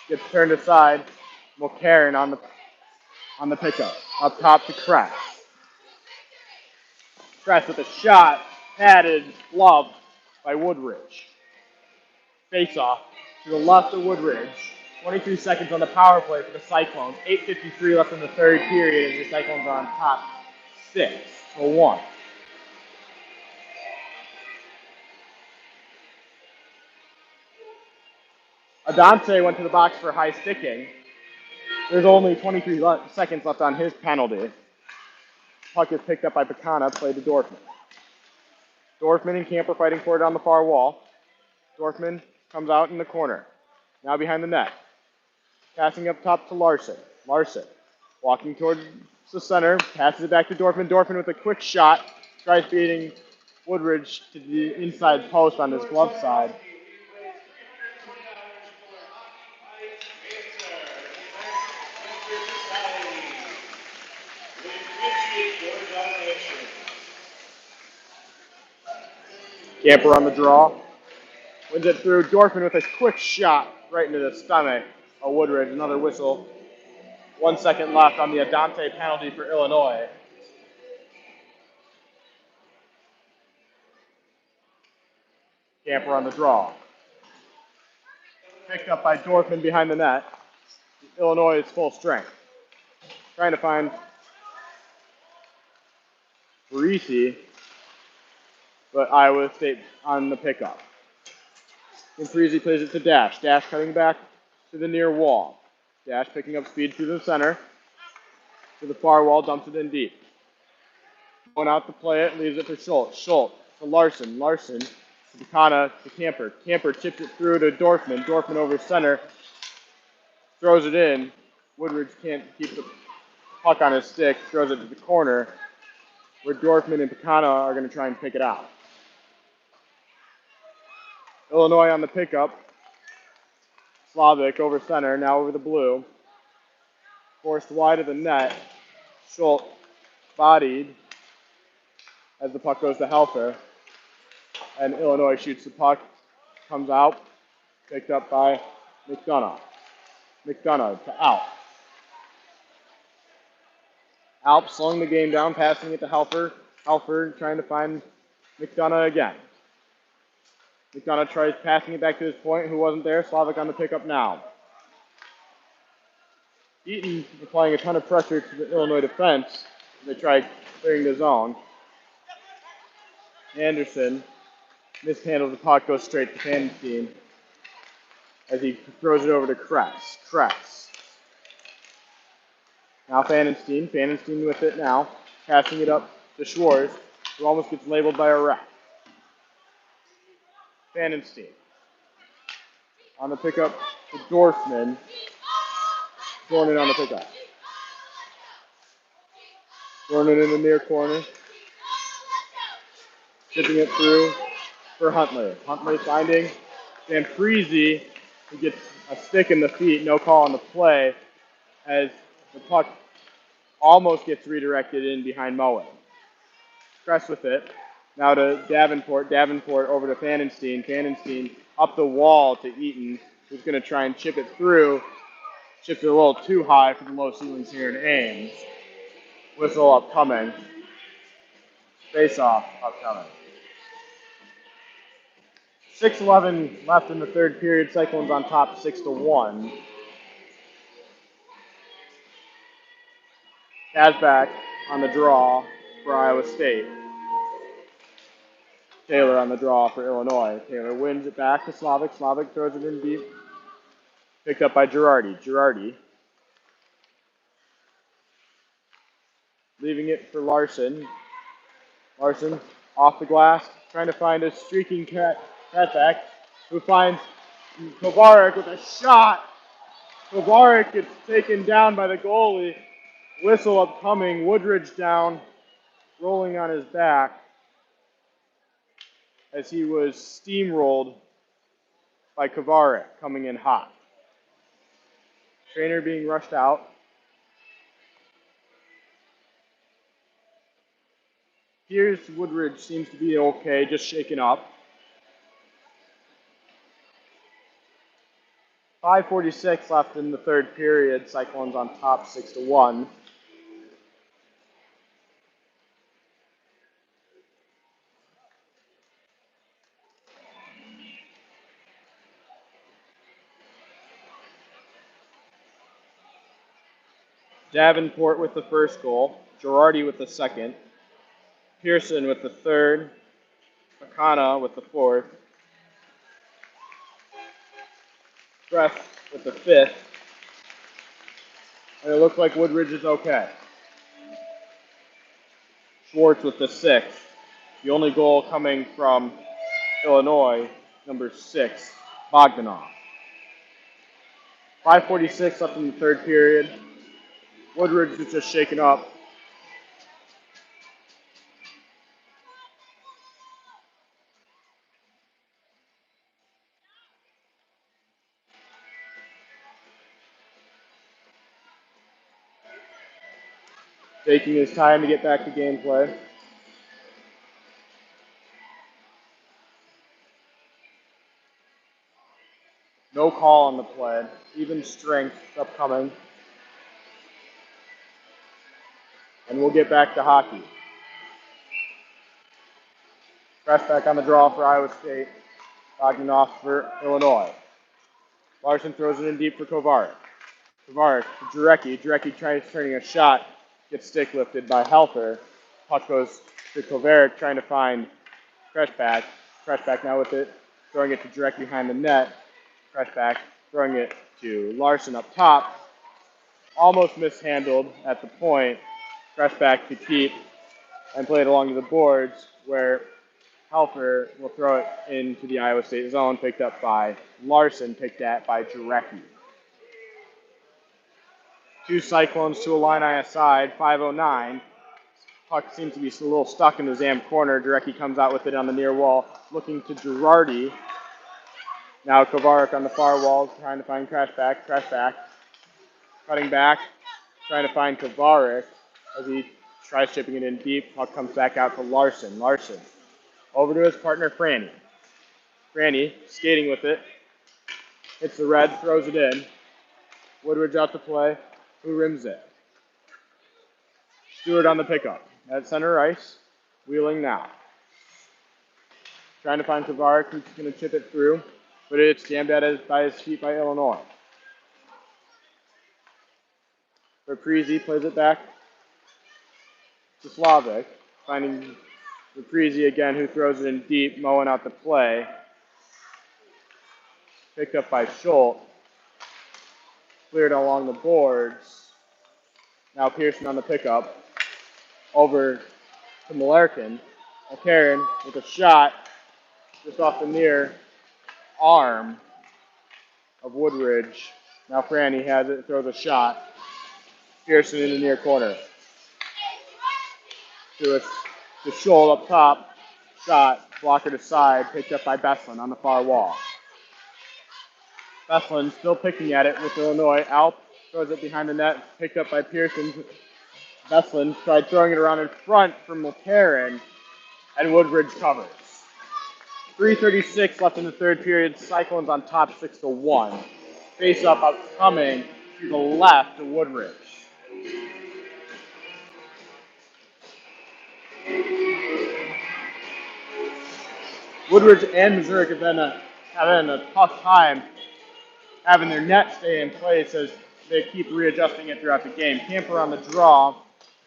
Speaker 1: Gets turned aside. Mulcairn on the pickup. Up top to Kress. Kress with a shot. Padded, gloved by Woodridge. Face off to the left of Woodridge. 23 seconds on the power play for the Cyclones. 8:53 left in the third period as the Cyclones are on top 6-1. Adante went to the box for high sticking. There's only 23 seconds left on his penalty. Puck is picked up by Pecana, played to Dorfman. Dorfman and Camper fighting for it on the far wall. Dorfman comes out in the corner. Now behind the net. Passing up top to Larson. Larson walking towards the center. Passes it back to Dorfman. Dorfman with a quick shot. Tries beating Woodridge to the inside post on his glove side. Camper on the draw. Wins it through. Dorfman with a quick shot right into the stomach of Woodridge. Another whistle. 1 second left on the Adante penalty for Illinois. Camper on the draw. Picked up by Dorfman behind the net. Illinois is full strength. Trying to find Parisi, but Iowa State on the pickup. And Parisi plays it to Dash. Dash cutting back to the near wall. Dash picking up speed through the center. To the far wall, dumps it in deep. Going out to play it, leaves it for Schultz. Schultz to Larson. Larson to Bacana to Camper. Camper chips it through to Dorfman. Dorfman over center. Throws it in. Woodridge can't keep the puck on his stick. Throws it to the corner, where Dorfman and Bacana are going to try and pick it out. Illinois on the pickup. Slavic over center, now over the blue. Forced wide of the net. Schultz bodied as the puck goes to Helfer. And Illinois shoots the puck. Comes out. Picked up by McDonough. McDonough to Alp. Alp slowing the game down, passing it to Helfer. Helfer trying to find McDonough again. McDonough tries passing it back to his point, who wasn't there. Slavic on the pickup now. Eaton applying a ton of pressure to the Illinois defense as they try clearing the zone. Anderson mishandles the puck, goes straight to Fandenstein as he throws it over to Kress. Kress. Now Fandenstein. Fandenstein with it now, passing it up to Schwartz, who almost gets labeled by a ref. Fandenstein. On the pickup to Dorfman. Dornan on the pickup. Dornan in the near corner. Chipping it through for Huntley. Huntley finding Zamprisi, who gets a stick in the feet, no call on the play, as the puck almost gets redirected in behind Moen. Press with it. Now to Davenport. Davenport over to Fandenstein. Fandenstein up the wall to Eaton, who's going to try and chip it through. Chipped it a little too high for the low ceilings here in Ames. Whistle upcoming. Face-off upcoming. 6:11 left in the third period. Cyclones on top 6-1. Kazbak on the draw for Iowa State. Taylor on the draw for Illinois. Taylor wins it back to Slavic. Slavic throws it in deep. Picked up by Girardi. Girardi leaving it for Larson. Larson off the glass, trying to find a streaking Kazbak, who finds Kovarik with a shot. Kovarik gets taken down by the goalie. Whistle upcoming. Woodridge down, rolling on his back as he was steamrolled by Kovarik coming in hot. Trainer being rushed out. Here's Woodridge, seems to be okay, just shaken up. 5:46 left in the third period. Cyclones on top 6-1. Davenport with the first goal. Girardi with the second. Pearson with the third. Makana with the fourth. Press with the fifth. And it looks like Woodridge is okay. Schwartz with the sixth. The only goal coming from Illinois, number 6, Bogdanov. 5:46 left in the third period. Woodridge is just shaken up. Taking his time to get back to gameplay. No call on the play. Even strength upcoming. And we'll get back to hockey. Press back on the draw for Iowa State. Bogdanov for Illinois. Larson throws it in deep for Kovarik. Kovarik to Jarecki. Jarecki tries turning a shot. Gets stick lifted by Helfer. Puck goes to Kovarik trying to find Kreshback. Kreshback now with it. Throwing it to Jarecki behind the net. Kreshback throwing it to Larson up top. Almost mishandled at the point. Press back to keep and play it along to the boards where Helfer will throw it into the Iowa State zone, picked up by Larson, picked at by Jarecki. Two Cyclones to Illini aside, 5:09. Puck seems to be a little stuck in the Zam corner. Jarecki comes out with it on the near wall, looking to Girardi. Now Kovarik on the far wall, trying to find crash back. Cutting back, trying to find Kovarik as he tries chipping it in deep. Puck comes back out to Larson. Larson over to his partner, Franny. Franny skating with it. Hits the red, throws it in. Woodridge out to play. Who rims it? Stewart on the pickup. At center ice. Wheeling now. Trying to find Kovarik, who's going to chip it through. But it's jammed by his feet by Illinois. Reprise plays it back to Slavic. Finding Reprise again, who throws it in deep, mowing out the play. Picked up by Schultz. Cleared along the boards. Now Pearson on the pickup. Over to Malarkin. Karen with a shot just off the near arm of Woodridge. Now Franny has it, throws a shot. Pearson in the near corner. To Schultz up top. Shot, blocker to side, picked up by Beslin on the far wall. Beslin still picking at it with Illinois. Alp throws it behind the net, picked up by Pearson. Beslin tried throwing it around in front from McCarran, and Woodridge covers. 3:36 left in the third period. Cyclones on top 6-1. Face up upcoming to the left to Woodridge. Woodridge and Missouri have been having a tough time having their net stay in place as they keep readjusting it throughout the game. Camper on the draw.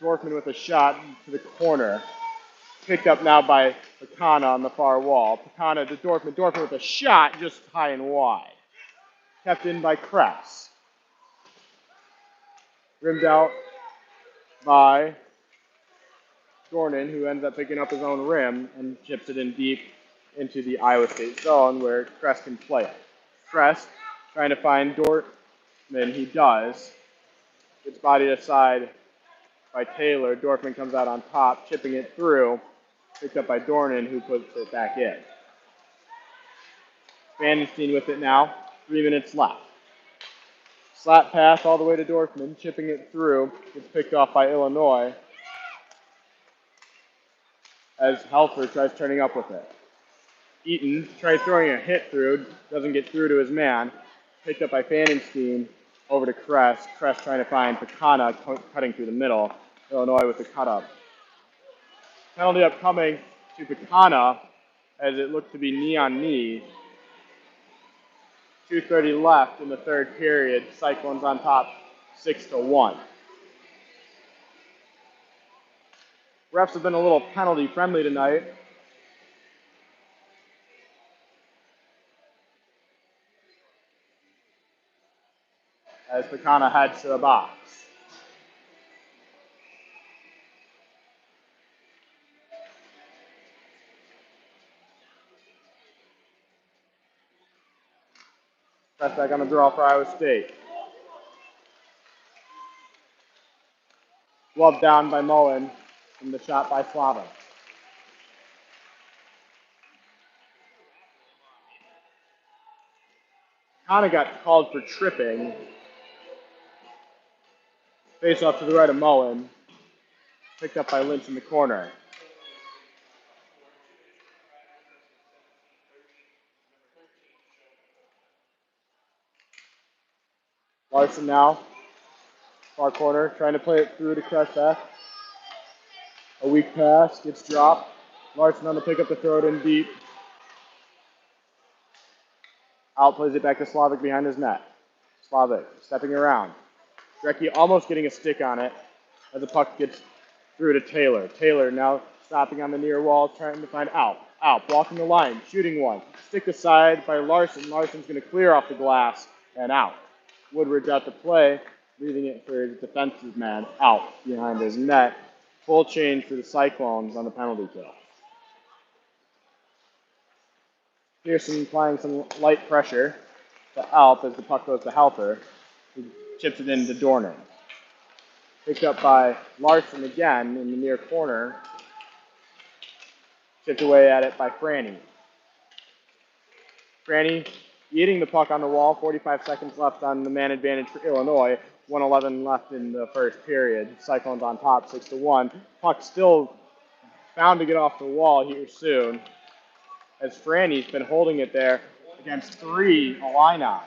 Speaker 1: Dorfman with a shot to the corner. Picked up now by Pekana on the far wall. Pekana to Dorfman. Dorfman with a shot just high and wide. Kept in by Kress. Rimmed out by Dornan, who ends up picking up his own rim and chips it in deep into the Iowa State zone where Kress can play it. Kress trying to find Dorfman. He does. Gets bodied aside by Taylor. Dorfman comes out on top, chipping it through. Picked up by Dornan, who puts it back in. Vandenstein with it now. 3 minutes left. Slap pass all the way to Dorfman, chipping it through. Gets picked off by Illinois as Helfer tries turning up with it. Eaton tries throwing a hit through, doesn't get through to his man. Picked up by Vandenstein over to Kress. Kress trying to find Pekana cutting through the middle. Illinois with the cut up. Penalty upcoming to Pekana as it looked to be knee on knee. 2:30 left in the third period. Cyclones on top 6-1. Refs have been a little penalty friendly tonight. As Pekana heads to the box. Press back on the draw for Iowa State. Glove down by Mullen from the shot by Slava. Pekana got called for tripping. Face off to the right of Mullen. Picked up by Lynch in the corner. Larson now. Far corner, trying to play it through to Kressback. A weak pass, gets dropped. Larson on the pickup to throw it in deep. Out plays it back to Slavic behind his net. Slavic stepping around. Drecke almost getting a stick on it as the puck gets through to Taylor. Taylor now stopping on the near wall, trying to find Out. Out, blocking the line, shooting one. Stick aside by Larson. Larson's going to clear off the glass and out. Woodridge out to play, leaving it for his defensive man out behind his net. Full change for the Cyclones on the penalty kill. Pearson applying some light pressure to Alp as the puck goes to Halper, who chips it into Dornan. Picked up by Larson again in the near corner. Chipped away at it by Franny. Franny eating the puck on the wall. 45 seconds left on the man advantage for Illinois. 1:11 left in the first period. Cyclones on top, 6-1. Puck still bound to get off the wall here soon, as Franny's been holding it there against 3 Illini.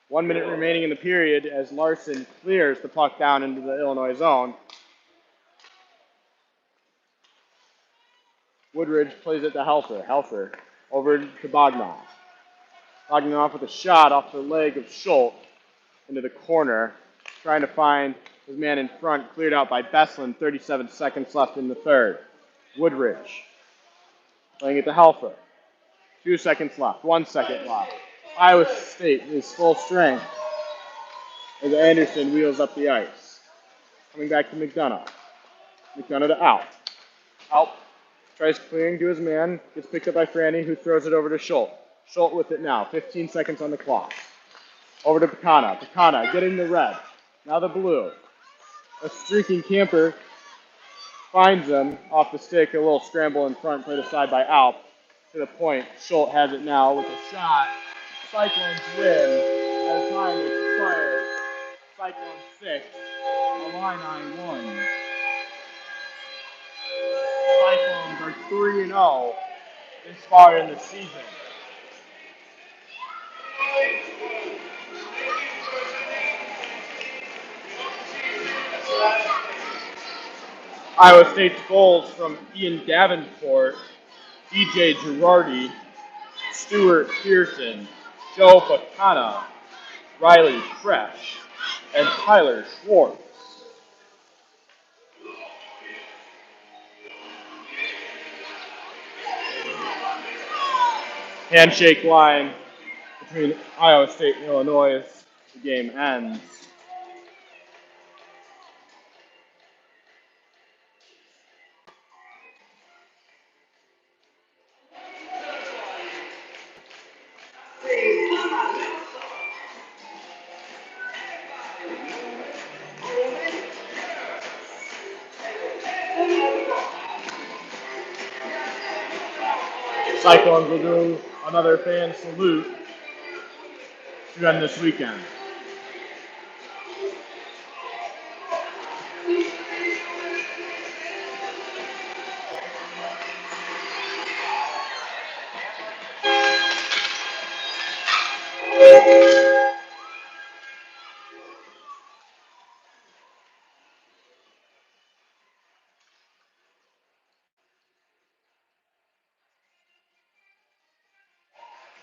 Speaker 1: 1 minute remaining in the period as Larson clears the puck down into the Illinois zone. Woodridge plays it to Helfer. Helfer over to Bogdanov. Bogdanov with a shot off the leg of Schultz into the corner, trying to find his man in front, cleared out by Beslin. 37 seconds left in the third. Woodridge playing it to Helfer. 2 seconds left, 1 second left. Iowa State is full strength as Anderson wheels up the ice. Coming back to McDonough. McDonough to Alp. Alp tries clearing to his man, gets picked up by Franny, who throws it over to Schultz. Schultz with it now, 15 seconds on the clock. Over to Pecana. Pecana getting the red, now the blue. A streaking camper finds him off the stick, a little scramble in front, played aside by Alp. To the point, Schultz has it now with a shot. Cyclones win as time expires. Cyclones 6, Illini 1. Cyclones are 3-0 this far in the season. Iowa State's goals from Ian Davenport, DJ Girardi, Stuart Pearson, Joe Pecana, Riley Fresh, and Tyler Schwartz. Handshake line between Iowa State and Illinois as the game ends. Cyclones will do another fan salute to end this weekend.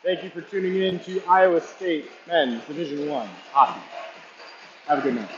Speaker 1: Thank you for tuning in to Iowa State Men's Division I hockey. Have a good night.